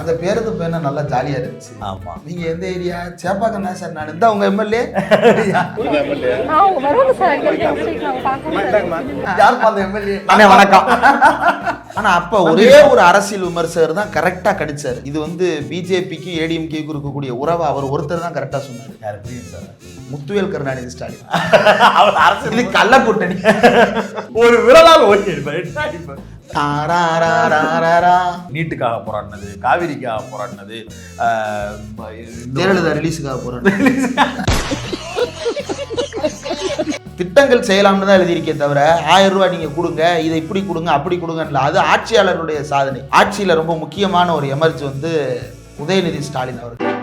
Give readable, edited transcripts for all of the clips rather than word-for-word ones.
அந்த பேருந்து பேர் நல்லா ஜாலியா இருந்துச்சு. ஆமா. நீங்க எந்த ஏரியா? சேப்பாக்கம் தான் சார். நான் தான் உங்க எம்எல்ஏ. யாருப்பா அந்த எம்எல்ஏ? நானே வணக்கம். ஆனா அப்ப ஒரே ஒரு அரசியல் விமர்சகர் தான் கரெக்டா கடிச்சாரு. இது வந்து பிஜேபிக்கு ஏடிஎம்கேக்கு இருக்கக்கூடிய உறவை அவர் ஒருத்தர் தான் கரெக்டா சொன்னாரு. யாரு புரியுது சார்? முத்துவேல் கருணாநிதி ஸ்டாலின். அவர் அரசு இது கள்ள கூட்டணி. ஒரு விரலால் ஓகே. நீட்டுக்காக போராடினது, காவிரிக்காக போராடினது, ஜெயலலிதா ரிலீஸுக்காக போராடினது. திட்டங்கள் செய்யலாம்னு தான் எழுதியிருக்கே தவிர 1000 ரூபாய் நீங்க கொடுங்க, இதை இப்படி கொடுங்க அப்படி கொடுங்க, அது ஆட்சியாளருடைய சாதனை. ஆட்சியில ரொம்ப முக்கியமான ஒரு எமர்ஜி வந்து உதயநிதி ஸ்டாலின் அவர்கள்.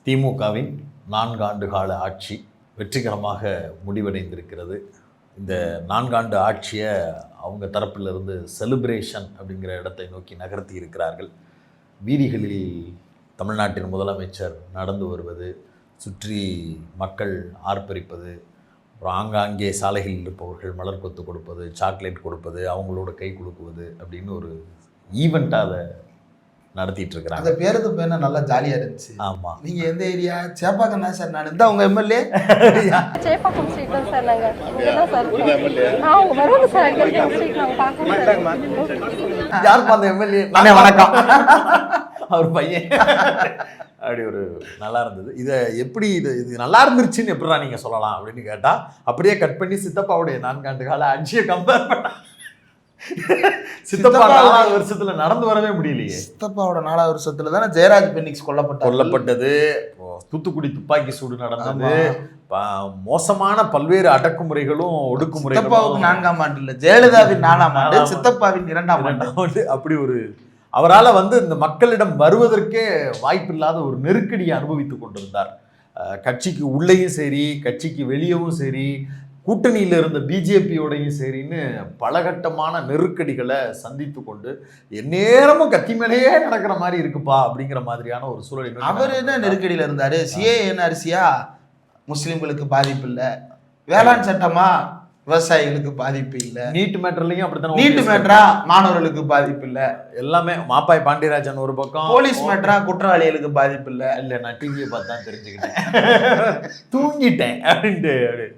திமுகவின் 4 ஆண்டு கால ஆட்சி வெற்றிகரமாக முடிவடைந்திருக்கிறது. இந்த 4 ஆண்டு ஆட்சியை அவங்க தரப்பிலிருந்து செலிப்ரேஷன் அப்படிங்கிற இடத்தை நோக்கி நகர்த்தி இருக்கிறார்கள். வீதிகளில் தமிழ்நாட்டின் முதலமைச்சர் நடந்து வருவது, சுற்றி மக்கள் ஆர்ப்பரிப்பது, அப்புறம் ஆங்காங்கே சாலைகளில் இருப்பவர்கள் மலர் கொத்து கொடுப்பது, சாக்லேட் கொடுப்பது, அவங்களோட கை கொடுக்குவது அப்படின்னு ஒரு ஈவெண்ட்டாக அதை நடத்திட்டு இருக்கிறாங்க. அந்த பேருந்து பேர் நல்லா ஜாலியா இருந்துச்சு. ஆமா. நீங்க எந்த ஏரியா? சேப்பாக்கம் தான் சார். நான் தான் உங்க எம்எல்ஏ. சேப்பாக்கம் ஸ்ட்ரீட் தான் சார். நாங்க இங்கதான் சார். அவங்க வருவாங்க சார். அங்க ஸ்ட்ரீட் நாங்க பார்க்கணும். யாருப்பா அந்த எம்எல்ஏ? நானே வணக்கம். அவர் பையன். அப்படி ஒரு நல்லா இருந்தது. இதை எப்படி இது நல்லா இருந்துருச்சுன்னு எப்படிடா நீங்க சொல்லலாம் அப்படின்னு கேட்டா, அப்படியே கட் பண்ணி சித்தப்பாவுடைய 4 ஆண்டு கால ஆட்சியை கம்பேர் பண்ண. சித்தப்பா 4வது வருஷத்துல நடந்து வரவே முடியலையே. சித்தப்பாவோட 4வது வருஷத்துல தானே ஜெயராஜ் பெனிக்ஸ் கொல்லப்பட்டது. தூத்துக்குடி துப்பாக்கி சூடு நடந்தது. மோசமான பல்வேறு அடக்குமுறைகளும் ஒடுக்குமுறைகளும். சித்தப்பாவுக்கு 4ஆம் ஆண்டு இல்ல, ஜெயலலிதாவின் 4ஆம் ஆண்டு, சித்தப்பாவின் 2ஆம் ஆண்டு. அப்படி ஒரு அவரால் வந்து இந்த மக்களிடம் வருவதற்கே வாய்ப்பில்லாத ஒரு நெருக்கடியை அனுபவித்துக் கொண்டிருந்தார். கட்சிக்கு உள்ளேயும் சரி, கட்சிக்கு வெளியவும் சரி, கூட்டணியில் இருந்த பிஜேபியோடையும் சரின்னு பலகட்டமான நெருக்கடிகளை சந்தித்து கொண்டு எந்நேரமும் கத்தி மேலேயே நடக்கிற மாதிரி இருக்குப்பா அப்படிங்கிற மாதிரியான ஒரு சூழல். அவர் என்ன நெருக்கடியில் இருந்தாரு? சிஏஏன்னு அரிசியா முஸ்லிம்களுக்கு பாதிப்பு இல்லை, வேளாண் சட்டமா விவசாயிகளுக்கு பாதிப்பு இல்லை, நீட் மேட்டர்லையும் அப்படித்தான். நீட் மேட்டரா மாணவர்களுக்கு பாதிப்பு இல்லை, எல்லாமே மாப்பாய் பாண்டியராஜன் ஒரு பக்கம். போலீஸ் மேட்டரா குற்றவாளிகளுக்கு பாதிப்பு இல்லை. இல்லை, நான் டிவியை பார்த்து தான் தெரிஞ்சுக்கிட்டேன். தூங்கிட்டேன் அப்படின்ட்டு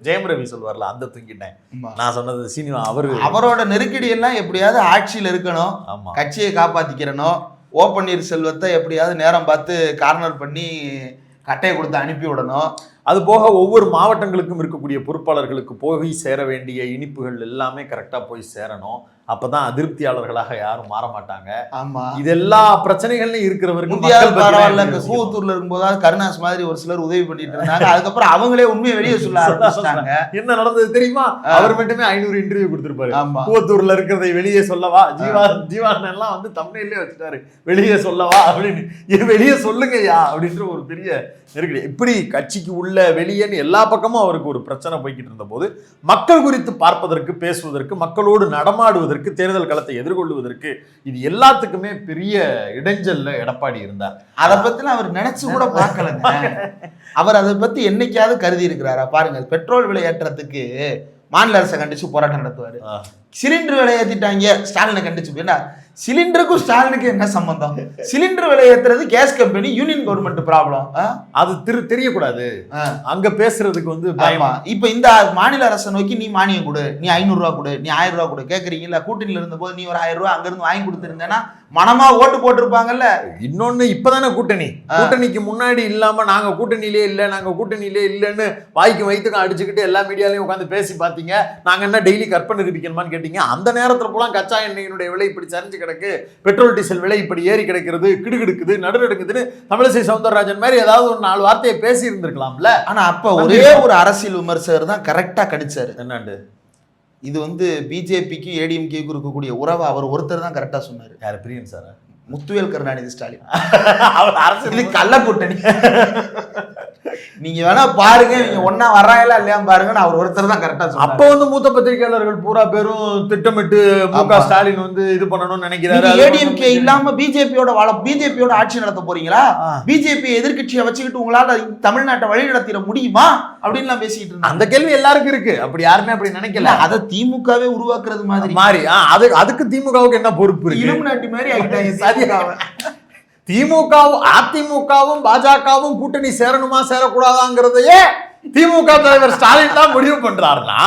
ஜெயம் ரவி சொல்வார்ல, அந்த தூங்கிட்டேன். நான் சொன்னது சினிமா. அவரோட நெருக்கடி எல்லாம் எப்படியாவது ஆட்சியில் இருக்கணும், கட்சியை காப்பாத்திக்கிறணும், ஓ பன்னீர்செல்வத்தை எப்படியாவது நேரம் பார்த்து கார்னர் பண்ணி கட்டையை கொடுத்து அனுப்பி விடணும். அது போக ஒவ்வொரு மாவட்டங்களுக்கும் இருக்கக்கூடிய பொறுப்பாளர்களுக்கு போய் சேர வேண்டிய இனிப்புகள் எல்லாமே கரெக்டாக போய் சேரணும். அப்பதான் அதிருப்தியாளர்களாக யாரும் மாற மாட்டாங்க. ஆமா, இது எல்லா பிரச்சனைகள்லையும் இருக்கிறவருக்கு பரவாயில்ல. கூவத்தூர்ல இருக்கும்போது கருணாஸ் மாதிரி ஒரு சிலர் உதவி பண்ணிட்டு இருந்தாங்க. அதுக்கப்புறம் அவங்களே உண்மையை வெளியே சொல்ல ஆரம்பிச்சாங்க. என்ன நடந்தது தெரியுமா? அவர் மட்டுமே 500 இன்டர்வியூ கொடுத்திருப்பாரு. கூவத்தூர்ல இருக்கிறதை வெளியே சொல்லவா, ஜீவான் எல்லாம் வந்து தமிழ்லயே வச்சுட்டாரு, வெளியே சொல்லவா அப்படின்னு. வெளியே சொல்லுங்கய்யா அப்படின்ற ஒரு பெரிய நெருக்கடி. இப்படி கட்சிக்கு உள்ள வெளியேன்னு எல்லா பக்கமும் அவருக்கு ஒரு பிரச்சனை போய்கிட்டு இருந்த போது, மக்கள் குறித்து பார்ப்பதற்கு, பேசுவதற்கு, மக்களோடு நடமாடுவதற்கு, தேர்தல் களத்தை எதிர்கொள்வதற்கு, இது எல்லாத்துக்குமே பெரிய இடைஞ்சல்ல எடப்பாடி இருந்தார். அதை பத்தி அவர் நினைச்சு கூட பார்க்கலங்க. அவர் அதை பத்தி என்னைக்காவது கருதி இருக்கிறாரா? பாருங்க, பெட்ரோல் விலை ஏற்றத்துக்கு மாநில அரசை கண்டிச்சு போராட்டம் நடத்துவாரு. சிலிண்டர் விலை ஏற்றிட்டாங்க, ஸ்டாலினை கண்டிச்சு போயினா, சிலிண்டருக்கும் ஸ்டாலினுக்கு என்ன சம்பந்தம்? சிலிண்டர் விலை ஏற்றுறது gas company, union government problem. அது தெரியக்கூடாது. அங்க பேசுறதுக்கு வந்து பயமா. இப்ப இந்த மாநில அரசை நோக்கி நீ மானியம் கொடு, நீ 500 ரூபா கொடு, நீ 1000 ரூபா கொடு கேட்கறீங்கல்ல. கூட்டணியில இருந்த போது நீ ஒரு 1000 ரூபா அங்க இருந்து வாங்கி கொடுத்துருந்தேன்னா மனமா ஓட்டு போட்டிருப்பாங்கல்ல. இன்னொன்னு, இப்பதானே கூட்டணிக்கு முன்னாடி இல்லாம நாங்க கூட்டணியிலே இல்ல, நாங்க கூட்டணியிலே இல்லன்னு வாய்க்கு வயிற்றுக்கும் அடிச்சுக்கிட்டு எல்லா மீடியாலையும் உட்காந்து பேசி பாத்தீங்க. நாங்க என்ன டெய்லி கற்பனை நிரூபிக்கணுமான்னு கேட்டீங்க. அந்த நேரத்துல போல கச்சா எண்ணெயினுடைய விலை இப்படி சரிஞ்சு கிடக்கு, பெட்ரோல் டீசல் விலை இப்படி ஏறி கிடக்கிறது, கிடுகிடுக்குது, நடுநடுக்குதுன்னு தமிழிசை சவுந்தரராஜன் மாதிரி ஏதாவது ஒரு 4 வார்த்தையை பேசி இருந்திருக்கலாம்ல. ஆனா அப்ப ஒரே ஒரு அரசியல் விமர்சகர் தான் கரெக்டா கடிச்சாரு. என்னண்டு? இது வந்து பிஜேபிக்கு ஏடிஎம்கேக்கு இருக்கக்கூடிய உறவை அவர் ஒருத்தர் தான் கரெக்டா சொன்னாரு. யாரு? பிரியன் சார். முத்துவேல் கருணாநிதி ஸ்டாலின். இது கள்ள கூட்டணி. நீங்க வேணா பாருங்க, நீங்க ஒன்னா வர்றாங்களா இல்லையா பாருங்க. அவர் ஒருத்தர் தான் கரெக்டா சொல்றாரு. அப்ப வந்து மூத்த பத்திரிகையாளர்கள் பூரா பேரும் திட்டமிட்டு மு.க. ஸ்டாலின் வந்து இது பண்ணணும்னு நினைக்கிறாரு. ஏடிஎம்கே இல்லாம பிஜேபியோட ஆட்சி நடத்த போறீங்களா? பிஜேபி எதிர்கட்சியை வச்சுக்கிட்டு உங்களால தமிழ்நாட்டை வழி நடத்திட முடியுமா அப்படின்னு பேசிட்டு இருந்தாங்க. அந்த கேள்வி எல்லாருக்கும் இருக்கு. அப்படி யாருமே அப்படி நினைக்கல. அதை திமுகவே உருவாக்குறது மாதிரி அதுக்கு திமுகவுக்கு என்ன பொறுப்பு இருக்கு? இலுமினாட்டி மாதிரி ஆகிட்டாங்க. திமுகவும் அதிமுகவும் பாஜகவும் கூட்டணி சேரணுமா சேரக்கூடாதாங்கிறதையே திமுக தலைவர் ஸ்டாலின் தான் முடிவு பண்றாருன்னா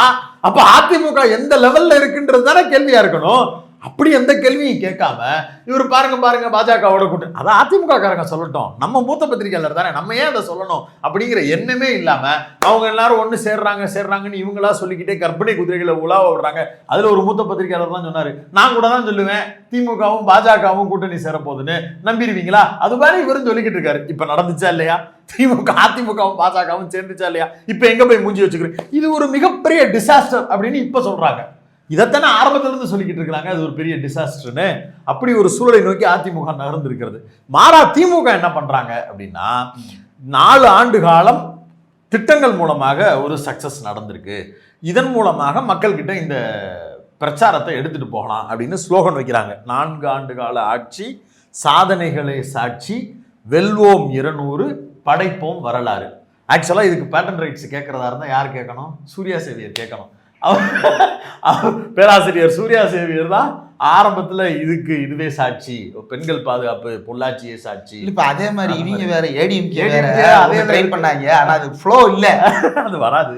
அப்ப அதிமுக எந்த லெவல்ல இருக்குன்றது தானே கேள்வியா இருக்கணும். அப்படி எந்த கேள்வியும் கேட்காம இவர் பாருங்க பாஜகவோட கூட்டணி, அதான் அதிமுக காரங்க சொல்லட்டும், நம்ம மூத்த பத்திரிகையாளர் தானே, நம்ம ஏன் அதை சொல்லணும் அப்படிங்கிற எண்ணமே இல்லாம அவங்க எல்லாரும் ஒண்ணு சேர்றாங்கன்னு இவங்களா சொல்லிக்கிட்டே கற்பனை குதிரைகளை உலாவ விடுறாங்க. அதுல ஒரு மூத்த பத்திரிகையாளர் தான் சொன்னாரு, நான் கூட தான் சொல்லுவேன் திமுகவும் பாஜகவும் கூட்டணி சேர போகுதுன்னு, நம்பிடுவீங்களா? அது மாதிரி இவரும் சொல்லிக்கிட்டு இருக்காரு. இப்ப நடந்துச்சா இல்லையா? அதிமுகவும் பாஜகவும் சேர்ந்துச்சா இல்லையா? இப்ப எங்க போய் மூஞ்சி வச்சுக்கிறேன்? இது ஒரு மிகப்பெரிய டிசாஸ்டர் அப்படின்னு இப்ப சொல்றாங்க. இதைத்தானே ஆரம்பத்துல இருந்து சொல்லிக்கிட்டு இருக்காங்க, அது ஒரு பெரிய டிசாஸ்டர்னு. அப்படி ஒரு சூழலை நோக்கி அதிமுக நகர்ந்து இருக்கிறது. மாறா திமுக என்ன பண்றாங்க அப்படின்னா, 4 ஆண்டு காலம் திட்டங்கள் மூலமாக ஒரு சக்சஸ் நடந்திருக்கு, இதன் மூலமாக மக்கள் கிட்ட இந்த பிரச்சாரத்தை எடுத்துட்டு போகலாம் அப்படின்னு ஸ்லோகன் வைக்கிறாங்க. 4 ஆண்டு கால ஆட்சி, சாதனைகளை சாட்சி, வெல்வோம் 200, படைப்போம் வரலாறு. ஆக்சுவலா இதுக்கு பேட்டன் ரைட்ஸ் கேட்கறதா இருந்தா யார் கேட்கணும்? சூர்யா சேவியர் கேட்கணும். பேராசிரியர் சூர்யா சேவியர் தான் ஆரம்பத்துல இதுவே சாட்சி, பெண்கள் பாதுகாப்பு, பொள்ளாச்சியே சாட்சி. இப்ப அதே மாதிரி இவங்க வேற ஏடிஎம்கே வேற அதே ட்ரை பண்ணாங்க. ஆனா அது ஃப்ளோ இல்ல, அது வராது.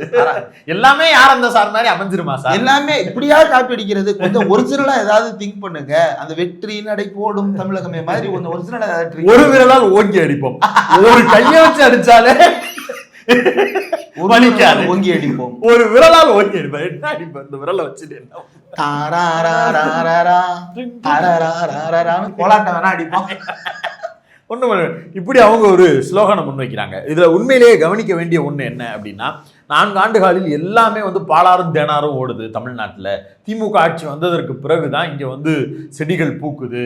எல்லாமே யார் அந்த சார் மாதிரி அமைஞ்சிருமா சார்? எல்லாமே இப்படியா காப்பி அடிக்கிறது? கொஞ்சம் ஒரிஜினலா ஏதாவது திங்க் பண்ணுங்க. அந்த வெற்றி நடை போடும் தமிழகமே மாதிரி கொஞ்சம் ஒரிஜினலா ஒரு விரலால் ஓங்கி அடிப்போம், ஒரு கையை வச்சு அடிச்சாலே ஓங்கி அடிப்போம், ஒரு விரலால் ஓங்கி அடிப்போம். என்ன அடிப்போம்? இந்த விரலை வச்சுட்டு கோலாட்டம் வேணா அடிப்போம். இப்படி அவங்க ஒரு ஸ்லோகனை முன்வைக்கிறாங்க. இதுல உண்மையிலேயே கவனிக்க வேண்டிய ஒண்ணு என்ன அப்படின்னா, 4 ஆண்டுகளில் எல்லாமே வந்து பாலாறும் தேனாரும் ஓடுது தமிழ்நாட்டில். திமுக ஆட்சி வந்ததற்கு பிறகுதான் இங்க வந்து செடிகள் பூக்குது,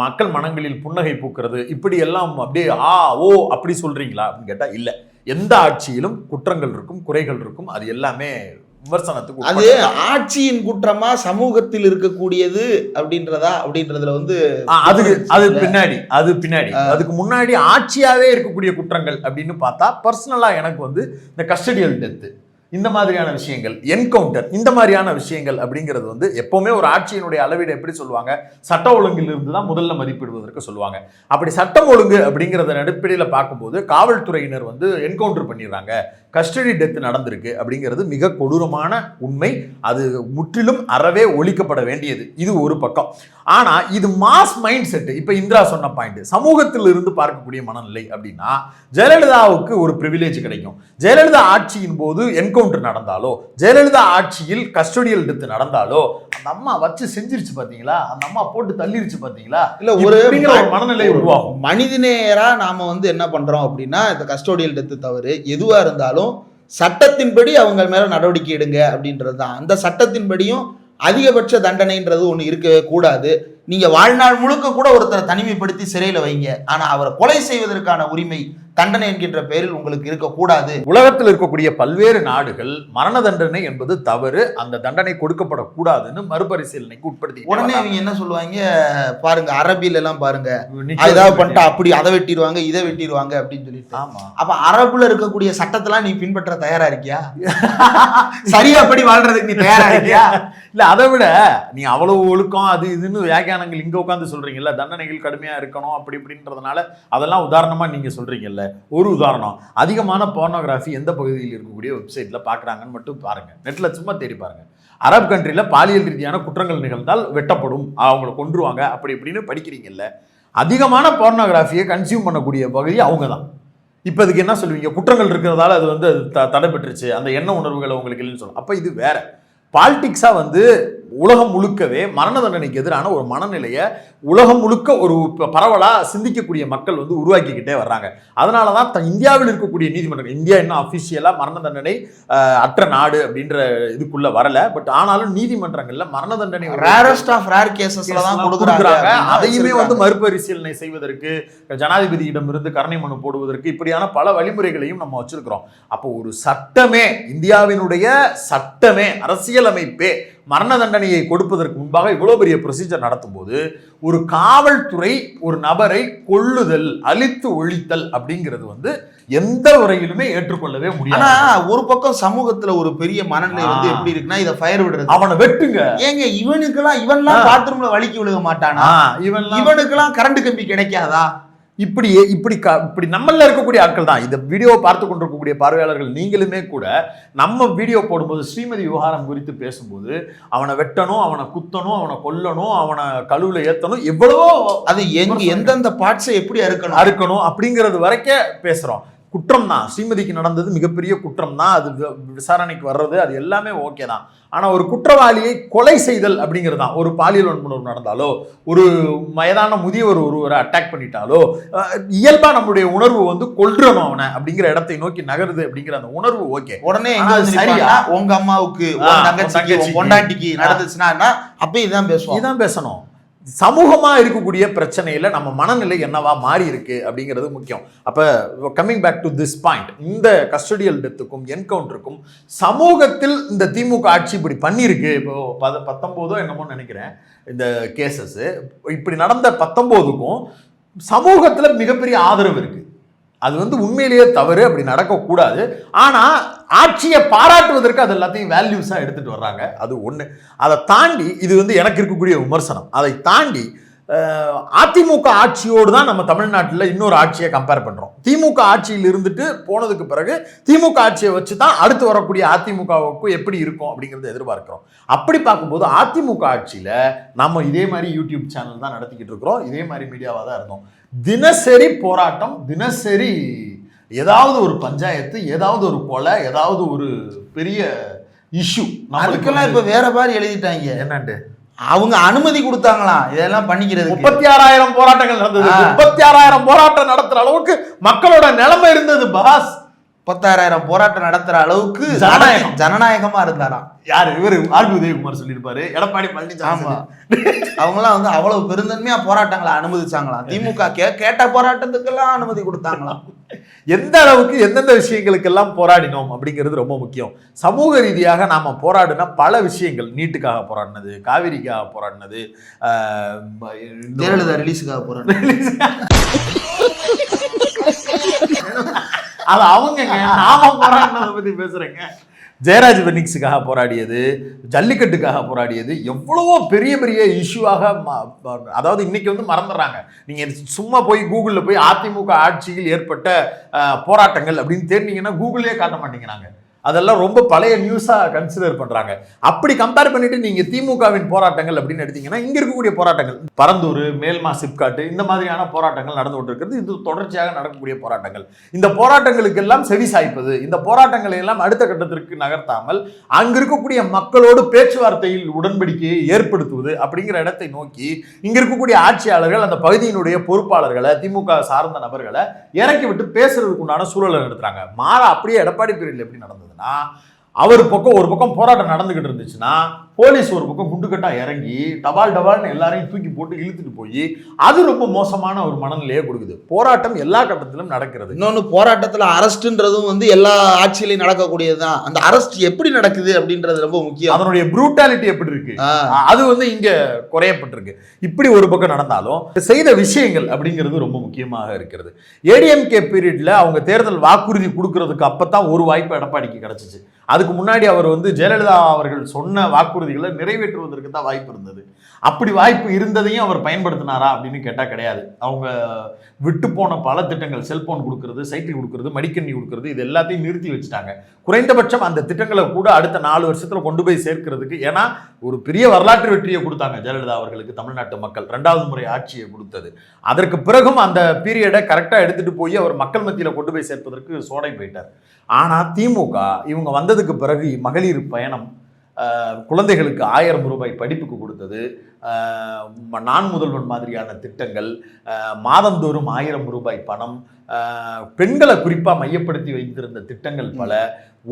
மக்கள் மனங்களில் புன்னகை பூக்கிறது, இப்படி எல்லாம் அப்படியே ஓ அப்படி சொல்றீங்களா அப்படின்னு கேட்டா இல்ல. எந்த ஆட்சியிலும் குற்றங்கள் இருக்கும், குறைகள் இருக்கும், அது எல்லாமே விமர்சனத்துக்கு. அது ஆட்சியின் குற்றமா சமூகத்தில் இருக்கக்கூடியது அப்படின்றதுல வந்து அது பின்னாடி அதுக்கு முன்னாடி ஆட்சியாவே இருக்கக்கூடிய குற்றங்கள் அப்படின்னு பார்த்தா, பர்சனலா எனக்கு வந்து இந்த கஸ்டடியல் டெத்து, இந்த மாதிரியான விஷயங்கள், என்கவுண்டர், இந்த மாதிரியான விஷயங்கள் அப்படிங்கிறது வந்து எப்பவுமே ஒரு ஆட்சியினுடைய அளவீடு எப்படி சொல்லுவாங்க, சட்ட ஒழுங்கில் இருந்து தான் முதல்ல மதிப்பிடுவதற்கு சொல்லுவாங்க. அப்படி சட்டம் ஒழுங்கு அப்படிங்கிறத அடிப்படையில் பார்க்கும்போது காவல்துறையினர் வந்து என்கவுண்டர் பண்ணிடுறாங்க, கஸ்டடி டெத் நடந்திருக்கு அப்படிங்கிறது மிக கொடூரமான உண்மை. அது முற்றிலும் அறவே ஒழிக்கப்பட வேண்டியது. இது ஒரு பக்கம். ஆனா இது மாஸ் மைண்ட் செட். இப்ப இந்திரா சொன்ன பாயிண்ட், சமூகத்தில் இருந்து பார்க்கக்கூடிய மனநிலை அப்படின்னா, ஜெயலலிதாவுக்கு ஒரு பிரிவிலேஜ் கிடைக்கும். ஜெயலலிதா ஆட்சியின் போது என்கவுண்டர் நடந்தாலோ, ஜெயலலிதா ஆட்சியில் கஸ்டோடியல் டெத் நடந்தாலோ, அந்த அம்மா வச்சு செஞ்சிருச்சு பாத்தீங்களா, அந்த அம்மா போட்டு தள்ளிருச்சு பாத்தீங்களா, இல்ல ஒரு மனநிலை உருவாகும். மனிதநேயரா நாம வந்து என்ன பண்றோம் அப்படின்னா, இந்த கஸ்டோடியல் டெத் தவறு எதுவா இருந்தாலும் சட்டத்தின்படி அவங்க மேல நடவடிக்கை எடுங்க அப்படின்றது தான். அந்த சட்டத்தின்படியும் அதிகபட்ச தண்டனைன்றது ஒண்ணு இருக்கவே கூடாது. நீங்க வாழ்நாள் முழுக்க கூட ஒருத்தரை தனிமைப்படுத்தி சிறையில வைங்க, ஆனா அவரை கொலை செய்வதற்கான உரிமை, தண்டனை என்கின்ற பெயரில் உங்களுக்கு இருக்கக்கூடாது. உலகத்தில் இருக்கக்கூடிய பல்வேறு நாடுகள் மரண தண்டனை என்பது தவறு, அந்த தண்டனை கொடுக்கப்படக்கூடாதுன்னு மறுபரிசீலனைக்கு உட்படுத்தி. உடனே இவங்க என்ன சொல்லுவாங்க பாருங்க, அரபில எல்லாம் பாருங்க, ஏதாவது பண்ணிட்டா அப்படி அதை வெட்டிடுவாங்க இதை வெட்டிடுவாங்க அப்படின்னு சொல்லிட்டு. அப்ப அரபுல இருக்கக்கூடிய சட்டத்தெல்லாம் நீ பின்பற்ற தயாரா இருக்கியா? சரியாப்படி வாழ்றதுக்கு நீ தயாரா இருக்கியா? இல்ல அதை விட நீ அவ்வளவு ஒழுக்கம் அது இதுன்னு வியாக்கியானங்கள் இங்க உட்காந்து சொல்றீங்கல்ல, தண்டனைகள் கடுமையா இருக்கணும் அப்படி இப்படின்றதுனால, அதெல்லாம் உதாரணமா நீங்க சொல்றீங்கல்ல. ஒரு உதாரணம், அதிகமான போர்னோகிராஃபி எந்த பகுதியில் இருக்கக்கூடிய வெப்சைட்ல பாக்குறாங்கன்னு மட்டும் பாருங்க, நெட்ல சும்மா தேடி பாருங்க. அரபு கண்ட்ரில பாலியல் ரீதியான குற்றங்கள் நிகழ்ந்தால் வெட்டப்படும், அவங்களை கொன்றுவாங்க அப்படி இப்படின்னு படிக்கிறீங்கல்ல. அதிகமான போர்னோகிராஃபியை கன்சியூம் பண்ணக்கூடிய பகுதி அவங்க தான். இப்போ இதுக்கு என்ன சொல்லுவீங்க? குற்றங்கள் இருக்கிறதால அது வந்து தடை பெற்றுச்சு, அந்த எண்ண உணர்வுகளை உங்களுக்கு இல்லைன்னு சொல்லணும். அப்போ இது வேற பாலிடிக்ஸாக வந்து உலகம் முழுக்கவே மரண தண்டனைக்கு எதிரான ஒரு மனநிலையை உலகம் முழுக்க ஒரு பரவலாக சிந்திக்கக்கூடிய மக்கள் வந்து உருவாக்கிக்கிட்டே வர்றாங்க. அதனால தான் இந்தியாவில் இருக்கக்கூடிய நீதிமன்றங்கள், இந்தியா இன்னும் அஃபிஷியலாக மரண தண்டனை அற்ற நாடு அப்படின்ற இதுக்குள்ள வரல, பட் ஆனாலும் நீதிமன்றங்கள்ல மரண தண்டனை ரேரஸ்ட் ஆஃப் ரேர் கேசஸ்ல தான் கொடுக்குறாங்க. அதையுமே வந்து மறுபரிசீலனை செய்வதற்கு, ஜனாதிபதியிடம் இருந்து கருணை மனு போடுவதற்கு, இப்படியான பல வழிமுறைகளையும் நம்ம வச்சிருக்கிறோம். அப்போ ஒரு சட்டமே, இந்தியாவினுடைய சட்டமே, அரசியலமைப்பே மரண தண்டனையை கொடுப்பதற்கு முன்பாக இவ்வளவு பெரிய ப்ரொசீஜர் நடத்தும் போது ஒரு காவல்துறை ஒரு நபரை கொல்லுதல், அழித்து ஒழித்தல் அப்படிங்கிறது வந்து எந்த வரையிலுமே ஏற்றுக்கொள்ளவே முடியாது. ஆனா ஒரு பக்கம் சமூகத்துல ஒரு பெரிய மனநிலை வந்து எப்படி இருக்குன்னா, இதை ஃபயர் விடுறது, அவனை வெட்டுங்க, ஏங்க இவன்லாம் பாத்ரூம்ல வலிக்கு விழுக மாட்டானா, இவனுக்கெல்லாம் கரண்ட் கம்பி கிடைக்காதா, இப்படி நம்மள இருக்கக்கூடிய ஆட்கள் தான். இந்த வீடியோவை பார்த்து கொண்டிருக்கக்கூடிய பார்வையாளர்கள் நீங்களுமே கூட நம்ம வீடியோ போடும்போது ஸ்ரீமதி விவகாரம் குறித்து பேசும்போது அவனை வெட்டணும், அவனை குத்தணும், அவனை கொல்லணும், அவனை கழுவுல ஏத்தணும், எவ்வளவோ அது எந்தெந்த பார்ட்ஸை எப்படி அறுக்கணும் அப்படிங்கிறது வரைக்கும் பேசுறோம். குற்றம் தான், ஸ்ரீமதிக்கு நடந்தது மிகப்பெரிய குற்றம் தான், அது விசாரணைக்கு வர்றது அது எல்லாமே ஓகே தான். ஆனால் ஒரு குற்றவாளியை கொலை செய்தல் அப்படிங்கிறது தான். ஒரு பாலியல் வன்முறை நடந்தாலோ, ஒரு வயதான முதியவர் ஒருவரை அட்டாக் பண்ணிட்டாலோ, இயல்பாக நம்முடைய உணர்வு வந்து கொல்றணும் அவனை அப்படிங்கிற இடத்தை நோக்கி நகருது அப்படிங்கிற அந்த உணர்வு ஓகே. உடனே சரியா உங்க அம்மாவுக்கு தங்கச்சிக்கு பொண்டாட்டிக்கு நடந்துச்சுன்னா அப்பயே இதான் பேசணும். சமூகமாக இருக்கக்கூடிய பிரச்சனையில் நம்ம மனநிலை என்னவா மாறி இருக்கு அப்படிங்கிறது முக்கியம். அப்போ coming back to this point, இந்த கஸ்டடியல் டெத்துக்கும் என்கவுண்டருக்கும் சமூகத்தில் இந்த திமுக ஆட்சி இப்படி பண்ணியிருக்கு. இப்போ 19 என்னமோ நினைக்கிறேன் இந்த கேசஸ், இப்படி நடந்த 19க்கும் சமூகத்தில் மிகப்பெரிய ஆதரவு இருக்கு. அது வந்து உண்மையிலேயே தவறு, அப்படி நடக்கக்கூடாது. ஆனால் ஆட்சியை பாராட்டுவதற்கு அது எல்லாத்தையும் வேல்யூஸாக எடுத்துகிட்டு வர்றாங்க. அது ஒன்று. அதை தாண்டி இது வந்து எனக்கு இருக்கக்கூடிய விமர்சனம். அதை தாண்டி அதிமுக ஆட்சியோடு தான் நம்ம தமிழ்நாட்டில் இன்னொரு ஆட்சியை கம்பேர் பண்ணுறோம். திமுக ஆட்சியில் இருந்துட்டு போனதுக்கு பிறகு திமுக ஆட்சியை வச்சு தான் அடுத்து வரக்கூடிய அதிமுகவுக்கு எப்படி இருக்கும் அப்படிங்கிறத எதிர்பார்க்கிறோம். அப்படி பார்க்கும்போது அதிமுக ஆட்சியில் நம்ம இதே மாதிரி யூடியூப் சேனல் தான் நடத்திக்கிட்டு இருக்கிறோம், இதே மாதிரி மீடியாவாக தான் இருந்தோம். தினசரி போராட்டம், தினசரி ஏதாவது ஒரு பஞ்சாயத்து, ஏதாவது ஒரு கொலை, ஏதாவது ஒரு பெரிய இஷ்யூ. அதுக்கெல்லாம் இப்ப வேற மாதிரி எழுதிட்டாங்க. என்னண்டு அவங்க அனுமதி கொடுத்தாங்களாம் இதெல்லாம் பண்ணிக்கிறது. 36,000 போராட்டங்கள் நடந்தது. 36,000 போராட்டம் நடத்துற அளவுக்கு மக்களோட நிலைமை இருந்தது பாஸ். 36,000 போராட்டம் நடத்துற அளவுக்கு ஜனநாயகமா இருந்தாராம். யாரு இவரு? ஆர்பி உதயகுமார் சொல்லியிருப்பாரு, எடப்பாடி பழனிசாமி. அவங்களாம் வந்து அவ்வளவு பெருந்தன்மையா போராட்டங்களை அனுமதிச்சாங்களாம். திமுக கேட்ட போராட்டத்துக்கெல்லாம் அனுமதி கொடுத்தாங்களாம். எந்த அளவுக்கு எந்தெந்த விஷயங்களுக்கெல்லாம் போராடினோம் அப்படிங்கிறது ரொம்ப முக்கியம். சமூக ரீதியாக நாம போராடின பல விஷயங்கள், நீட்டுக்காக போராடினது, காவிரிக்காக போராடினது, ஜெயலலிதா ரிலீஸுக்காக போராடினது, அது அவங்க நாம போராடினதை பத்தி பேசுறேங்க. ஜெயராஜ் பெனிக்ஸுக்காக போராடியது, ஜல்லிக்கட்டுக்காக போராடியது, எவ்வளவோ பெரிய பெரிய இஷ்யூவாக. அதாவது இன்னைக்கு வந்து மறந்துடுறாங்க. நீங்கள் சும்மா போய் கூகுளில் போய் அதிமுக ஆட்சியில் ஏற்பட்ட போராட்டங்கள் அப்படின்னு தேடினீங்கன்னா கூகுளே காட்ட மாட்டேங்கிறாங்க. அதெல்லாம் ரொம்ப பழைய நியூஸாக கன்சிடர் பண்ணுறாங்க. அப்படி கம்பேர் பண்ணிட்டு நீங்கள் திமுகவின் போராட்டங்கள் அப்படின்னு எடுத்தீங்கன்னா இங்கே இருக்கக்கூடிய போராட்டங்கள், பரந்தூர், மேல்மா, சிப்காட்டு, இந்த மாதிரியான போராட்டங்கள் நடந்து கொண்டிருக்கிறது. இது தொடர்ச்சியாக நடக்கக்கூடிய போராட்டங்கள். இந்த போராட்டங்களுக்கெல்லாம் செவி சாய்ப்பது, இந்த போராட்டங்களை எல்லாம் அடுத்த கட்டத்திற்கு நகர்த்தாமல் அங்கு இருக்கக்கூடிய மக்களோடு பேச்சுவார்த்தையில் உடன்படிக்கையை ஏற்படுத்துவது அப்படிங்கிற இடத்தை நோக்கி இங்க இருக்கக்கூடிய ஆட்சியாளர்கள் அந்த பகுதியினுடைய பொறுப்பாளர்களை, திமுக சார்ந்த நபர்களை இறக்கி விட்டு பேசுறதுக்கு உண்டான சூழலை நடத்துறாங்க. மாறா அப்படியே எடப்பாடி பீரியட்ல எப்படி நடந்தது, அவர் பக்கம் ஒரு பக்கம் போராட்டம் நடந்துகிட்டு இருந்துச்சுன்னா போலீஸ் ஒரு பக்கம் குண்டுக்கட்டா இறங்கி டபால்னு எல்லாரையும் தூக்கி போட்டு இழுத்துட்டு போய் அது ரொம்ப மோசமான ஒரு மனநிலையே கொடுக்குது. போராட்டம் எல்லா கட்டத்திலும் நடக்கிறது. இன்னொன்று, போராட்டத்தில் அரெஸ்ட்ன்றதும் வந்து எல்லா ஆட்சியிலையும் நடக்கக்கூடியதுதான். அந்த அரெஸ்ட் எப்படி நடக்குது அப்படின்றது ரொம்ப முக்கியம். அதனுடைய ப்ரூட்டாலிட்டி எப்படி இருக்கு, அது வந்து இங்க குறையப்பட்டிருக்கு. இப்படி ஒரு பக்கம் நடந்தாலும் செய்த விஷயங்கள் அப்படிங்கிறது ரொம்ப முக்கியமாக இருக்கிறது. ஏடிஎம்கே பீரியட்ல அவங்க தேர்தல் வாக்குறுதி கொடுக்கறதுக்கு அப்பதான் ஒரு வாய்ப்பு எடப்பாடிக்கு கிடைச்சிச்சு. அதுக்கு முன்னாடி அவர் வந்து ஜெயலலிதா அவர்கள் சொன்ன வாக்குறுதிகளை நிறைவேற்றுவதற்கு தான் வாய்ப்பு இருந்தது. அப்படி வாய்ப்பு இருந்ததையும் அவர் பயன்படுத்தினாரா அப்படின்னு கேட்டால் கிடையாது. அவங்க விட்டு போன பல திட்டங்கள், செல்போன் கொடுக்கறது, சைக்கிள் கொடுக்கறது, மடிக்கண்ணி கொடுக்கறது, இது எல்லாத்தையும் நிறுத்தி வச்சுட்டாங்க. குறைந்தபட்சம் அந்த திட்டங்களை கூட அடுத்த 4 வருஷத்துல கொண்டு போய் சேர்க்கிறதுக்கு, ஏன்னா ஒரு பெரிய வரலாற்று வெற்றியை கொடுத்தாங்க ஜெயலலிதா அவர்களுக்கு தமிழ்நாட்டு மக்கள், 2வது முறை ஆட்சியை கொடுத்தது. அதற்கு பிறகும் அந்த பீரியடை கரெக்டாக எடுத்துட்டு போய் அவர் மக்கள் மத்தியில் கொண்டு போய் சேர்ப்பதற்கு சோடை போயிட்டார். ஆனால் திமுக இவங்க வந்ததுக்கு பிறகு மகளிர் பயணம், குழந்தைகளுக்கு 1000 ரூபாய் படிப்புக்கு கொடுத்தது, நான் முதல்வன் மாதிரியான திட்டங்கள், மாதந்தோறும் 1000 ரூபாய் பணம், பெண்களை குறிப்பாக மையப்படுத்தி வைத்திருந்த திட்டங்கள் பல,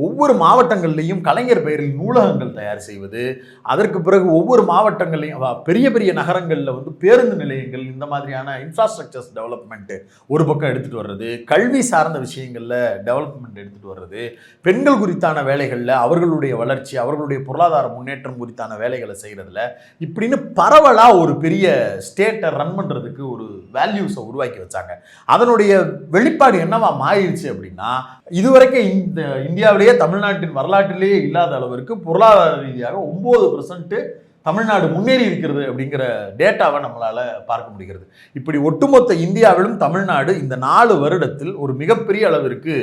ஒவ்வொரு மாவட்டங்கள்லையும் கலைஞர் பெயரில் நூலகங்கள் தயார் செய்வது, அதற்கு பிறகு ஒவ்வொரு மாவட்டங்கள்லையும் பெரிய பெரிய நகரங்களில் வந்து பேருந்து நிலையங்கள், இந்த மாதிரியான இன்ஃப்ராஸ்ட்ரக்சர்ஸ் டெவலப்மெண்ட்டு ஒரு பக்கம் எடுத்துகிட்டு வர்றது, கல்வி சார்ந்த விஷயங்களில் டெவலப்மெண்ட் எடுத்துகிட்டு வர்றது, பெண்கள் குறித்தான வேலைகளில் அவர்களுடைய வளர்ச்சி, அவர்களுடைய பொருளாதார முன்னேற்றம் குறித்தான வேலைகளை செய்கிறதுல, இப்படின்னு பரவலாக ஒரு பெரிய ஸ்டேட்டை ரன் பண்ணுறதுக்கு ஒரு வேல்யூஸை உருவாக்கி வச்சாங்க. அதனுடைய வெளிப்பாடு என்னவா மாறிடுச்சு அப்படின்னா, இதுவரைக்கும் இந்த இந்தியாவிலேயே தமிழ்நாட்டின் வரலாற்றிலேயே இல்லாத அளவிற்கு பொருளாதார ரீதியாக 9% தமிழ்நாடு முன்னேறி இருக்கிறது அப்படிங்கிற டேட்டாவை நம்மளால பார்க்க முடிகிறது. இப்படி ஒட்டுமொத்த இந்தியாவிலும் தமிழ்நாடு இந்த 4 வருடத்தில் ஒரு மிகப்பெரிய அளவிற்கு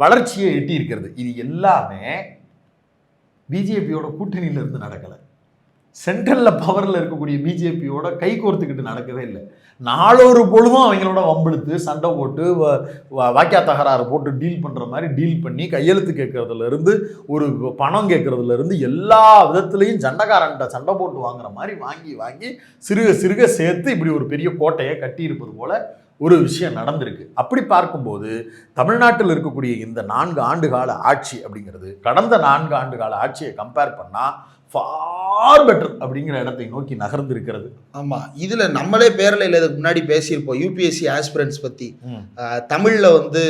வளர்ச்சியை எட்டி இருக்கிறது. இது எல்லாமே பிஜேபியோட கூட்டணியில இருந்து நடக்கலை, சென்ட்ரலில் பவரில் இருக்கக்கூடிய பிஜேபியோட கை கோர்த்துக்கிட்டு நடக்கவே இல்லை. நாளொரு பொழுதும் அவங்களோட வம்பிழுத்து சண்டை போட்டு வாக்கியா தகராறு போட்டு டீல் பண்ணுற மாதிரி டீல் பண்ணி கையெழுத்து கேட்கறதுலேருந்து ஒரு பணம் கேட்கறதுலேருந்து எல்லா விதத்துலேயும் சண்டைக்காரன்ட்ட சண்டை போட்டு வாங்குற மாதிரி வாங்கி வாங்கி சிறுக சிறுக சேர்த்து இப்படி ஒரு பெரிய கோட்டையை கட்டியிருப்பது போல ஒரு விஷயம் நடந்திருக்கு. அப்படி பார்க்கும்போது தமிழ்நாட்டில் இருக்கக்கூடிய இந்த 4 ஆண்டு கால ஆட்சி அப்படிங்கிறது கடந்த 4 ஆண்டு கால ஆட்சியை கம்பேர் பண்ணால் ஃபார் பெட்டர் அப்படிங்கிற இடத்தை நோக்கி நகர்ந்திருக்கிறது. ஆமாம், இதில் நம்மளே பேரில் இல்லை, இதுக்கு முன்னாடி பேசியிருப்போம் யூபிஎஸ்சி ஆஸ்பிரன்ஸ் பற்றி. தமிழில் வந்து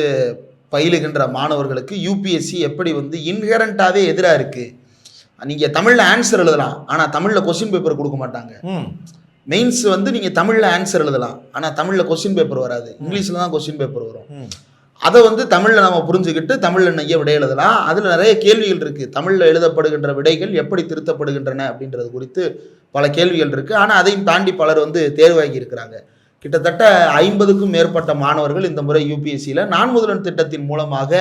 பயிலுகின்ற மாணவர்களுக்கு யூபிஎஸ்சி எப்படி வந்து இன்ஹெரண்டாகவே எதிராக இருக்குது. நீங்கள் தமிழில் ஆன்சர் எழுதலாம், ஆனால் தமிழில் கொஸ்டின் பேப்பர் கொடுக்க மாட்டாங்க. மெயின்ஸ் வந்து நீங்கள் தமிழில் ஆன்சர் எழுதலாம், ஆனால் தமிழில் கொஸ்டின் பேப்பர் வராது, இங்கிலீஷில் தான் கொஸ்டின் பேப்பர் வரும். அதை வந்து தமிழில் நம்ம புரிஞ்சுக்கிட்டு தமிழில் நிறைய விடை எழுதலாம். அதில் நிறைய கேள்விகள் இருக்குது. தமிழில் எழுதப்படுகின்ற விடைகள் எப்படி திருத்தப்படுகின்றன அப்படின்றது குறித்து பல கேள்விகள் இருக்குது. ஆனால் அதையும் தாண்டி பலர் வந்து தேர்வாகி இருக்கிறாங்க. கிட்டத்தட்ட 50க்கும் மேற்பட்ட மாணவர்கள் இந்த முறை யூபிஎஸ்சியில் நான் முதல்வன் திட்டத்தின் மூலமாக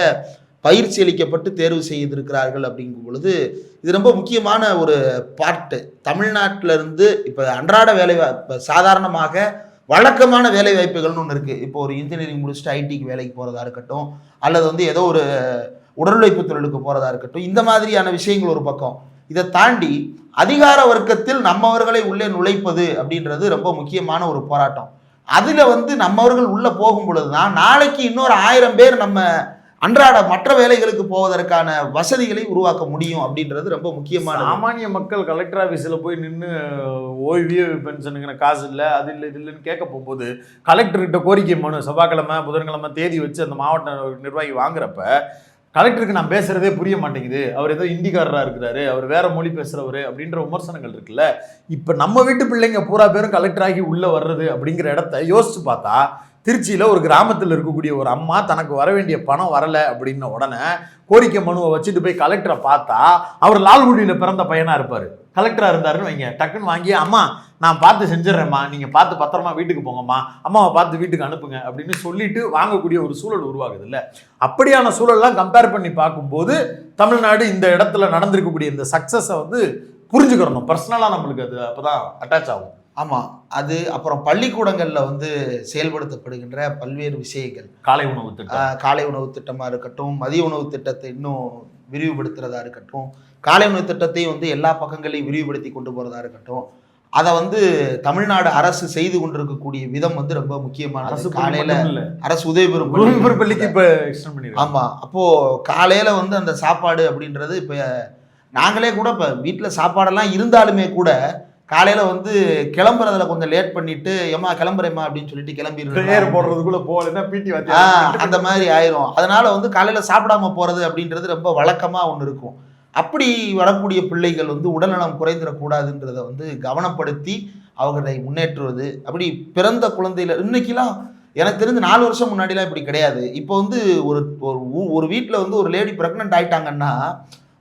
பயிற்சி அளிக்கப்பட்டு தேர்வு செய்திருக்கிறார்கள். அப்படிங்கும் பொழுது இது ரொம்ப முக்கியமான ஒரு பார்ட்டு. தமிழ்நாட்டிலிருந்து இப்போ அன்றாட வேலை இப்போ சாதாரணமாக வழக்கமான வேலை வாய்ப்புகள்னு ஒன்று இருக்குது. இப்போ ஒரு இன்ஜினியரிங் முடிச்சுட்டு ஐடிக்கு வேலைக்கு போகிறதா இருக்கட்டும், அல்லது வந்து ஏதோ ஒரு உடல் உழைப்பு தொழிலுக்கு போகிறதா இருக்கட்டும், இந்த மாதிரியான விஷயங்கள் ஒரு பக்கம். இதை தாண்டி அதிகார வர்க்கத்தில் நம்மவர்களை உள்ளே நுழைப்பது அப்படின்றது ரொம்ப முக்கியமான ஒரு போராட்டம். அதில் வந்து நம்மவர்கள் உள்ளே போகும் பொழுது தான் நாளைக்கு இன்னொரு 1000 பேர் நம்ம அன்றாட மற்ற வேலைகளுக்கு போவதற்கான வசதிகளை உருவாக்க முடியும் அப்படின்றது ரொம்ப முக்கியமான. சாமானிய மக்கள் கலெக்டர் ஆஃபீஸில் போய் நின்று ஓய்விய பென்ஷனுங்கிற காசு இல்லை, அது இல்லை, இது இல்லைன்னு கேட்க போகும்போது கலெக்டர்கிட்ட கோரிக்கை மனு செவ்வாய்க்கிழமை புதன்கிழமை தேதி வச்சு அந்த மாவட்ட நிர்வாகி வாங்குறப்ப கலெக்டருக்கு நான் பேசுகிறதே புரிய மாட்டேங்குது, அவர் ஏதோ இந்திக்காரராக இருக்கிறாரு, அவர் வேற மொழி பேசுகிறவர் அப்படின்ற விமர்சனங்கள் இருக்குல்ல. இப்போ நம்ம வீட்டு பிள்ளைங்க பூரா பேரும் கலெக்டராகி உள்ளே வர்றது அப்படிங்கிற இடத்த யோசிச்சு பார்த்தா, திருச்சியில் ஒரு கிராமத்தில் இருக்கக்கூடிய ஒரு அம்மா தனக்கு வர வேண்டிய பணம் வரலை அப்படின்ன உடனே கோரிக்கை மனுவை வச்சுட்டு போய் கலெக்டரை பார்த்தா அவர் லால்குடியில் பிறந்த பையனாக இருப்பார். கலெக்டராக இருந்தாருன்னு வைங்க, டக்குன்னு வாங்கி அம்மா நான் பார்த்து செஞ்சிடறேம்மா, நீங்கள் பார்த்து பத்திரமா வீட்டுக்கு போங்கம்மா, அம்மாவை பார்த்து வீட்டுக்கு அனுப்புங்க அப்படின்னு சொல்லிட்டு வாங்கக்கூடிய ஒரு சூழல் உருவாகுது இல்லை. அப்படியான சூழல்லாம் கம்பேர் பண்ணி பார்க்கும்போது தமிழ்நாடு இந்த இடத்துல நடந்திருக்கக்கூடிய இந்த சக்ஸஸை வந்து புரிஞ்சுக்கிறணும். பர்சனலாக நம்மளுக்கு அது அப்போ தான் அட்டாச் ஆகும். ஆமாம், அது அப்புறம் பள்ளிக்கூடங்களில் வந்து செயல்படுத்தப்படுகின்ற பல்வேறு விஷயங்கள், காலை உணவு திட்டம், காலை உணவு திட்டமாக இருக்கட்டும், மதிய உணவு திட்டத்தை இன்னும் விரிவுபடுத்துறதா இருக்கட்டும், காலை உணவு திட்டத்தையும் வந்து எல்லா பக்கங்களையும் விரிவுபடுத்தி கொண்டு போகிறதா இருக்கட்டும், அதை வந்து தமிழ்நாடு அரசு செய்து கொண்டிருக்கக்கூடிய விதம் வந்து ரொம்ப முக்கியமானது. காலையில் அரசு உதவி பெறும் பள்ளிக்கு இப்போ எக்ஸ்டெண்ட் பண்ணிருக்காங்க. ஆமாம், அப்போது காலையில் வந்து அந்த சாப்பாடு அப்படின்றது இப்போ நாங்களே கூட இப்போ வீட்டில் சாப்பாடெல்லாம் இருந்தாலுமே கூட காலையில் வந்து கிளம்புறதுல கொஞ்சம் லேட் பண்ணிட்டு ஏமா கிளம்புறேம்மா அப்படின்னு சொல்லிட்டு கிளம்பிடுறேன், போடுறதுக்குள்ள போகலன்னா பீட்டி அந்த மாதிரி ஆயிரும். அதனால வந்து காலையில் சாப்பிடாம போகிறது அப்படின்றது ரொம்ப வழக்கமாக ஒன்று இருக்கும். அப்படி வரக்கூடிய பிள்ளைகள் வந்து உடல்நலம் குறைந்துடக்கூடாதுன்றதை வந்து கவனப்படுத்தி அவர்களை முன்னேற்றுவது. அப்படி பிறந்த குழந்தையில இன்னைக்கெல்லாம் எனக்கு தெரிஞ்சு 4 வருஷம் முன்னாடிலாம் இப்படி கிடையாது. இப்போ வந்து ஒரு வீட்டில் வந்து ஒரு லேடி ப்ரெக்னென்ட் ஆயிட்டாங்கன்னா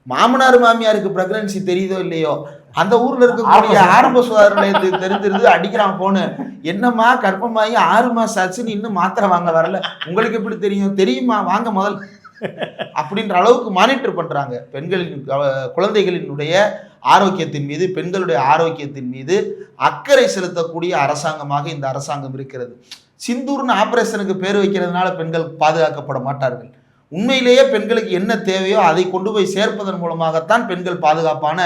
மாமனார் மாமியாருக்கு ப்ரெக்னன்சி தெரியுதோ இல்லையோ, அந்த ஊர்ல இருக்கக்கூடிய ஆரம்ப சுகாதார நிலையத்துக்கு தெரிஞ்சிருந்து அடிக்கிறான் போனு, என்னம்மா கர்ப்பமாகி 6 மாசம் ஆச்சுன்னு இன்னும் மாத்திரை வாங்க வரல, உங்களுக்கு எப்படி தெரியும், தெரியுமா வாங்க முதல் அப்படின்ற அளவுக்கு மானிட்டர் பண்றாங்க. பெண்களின் குழந்தைகளினுடைய ஆரோக்கியத்தின் மீது, பெண்களுடைய ஆரோக்கியத்தின் மீது அக்கறை செலுத்தக்கூடிய அரசாங்கமாக இந்த அரசாங்கம் இருக்கிறது. சிந்தூர்னு ஆபரேஷனுக்கு பேர் வைக்கிறதுனால பெண்கள் பாதுகாக்கப்பட மாட்டார்கள். உண்மையிலேயே பெண்களுக்கு என்ன தேவையோ அதை கொண்டு போய் சேர்ப்பதன் மூலமாகத்தான் பெண்கள் பாதுகாப்பான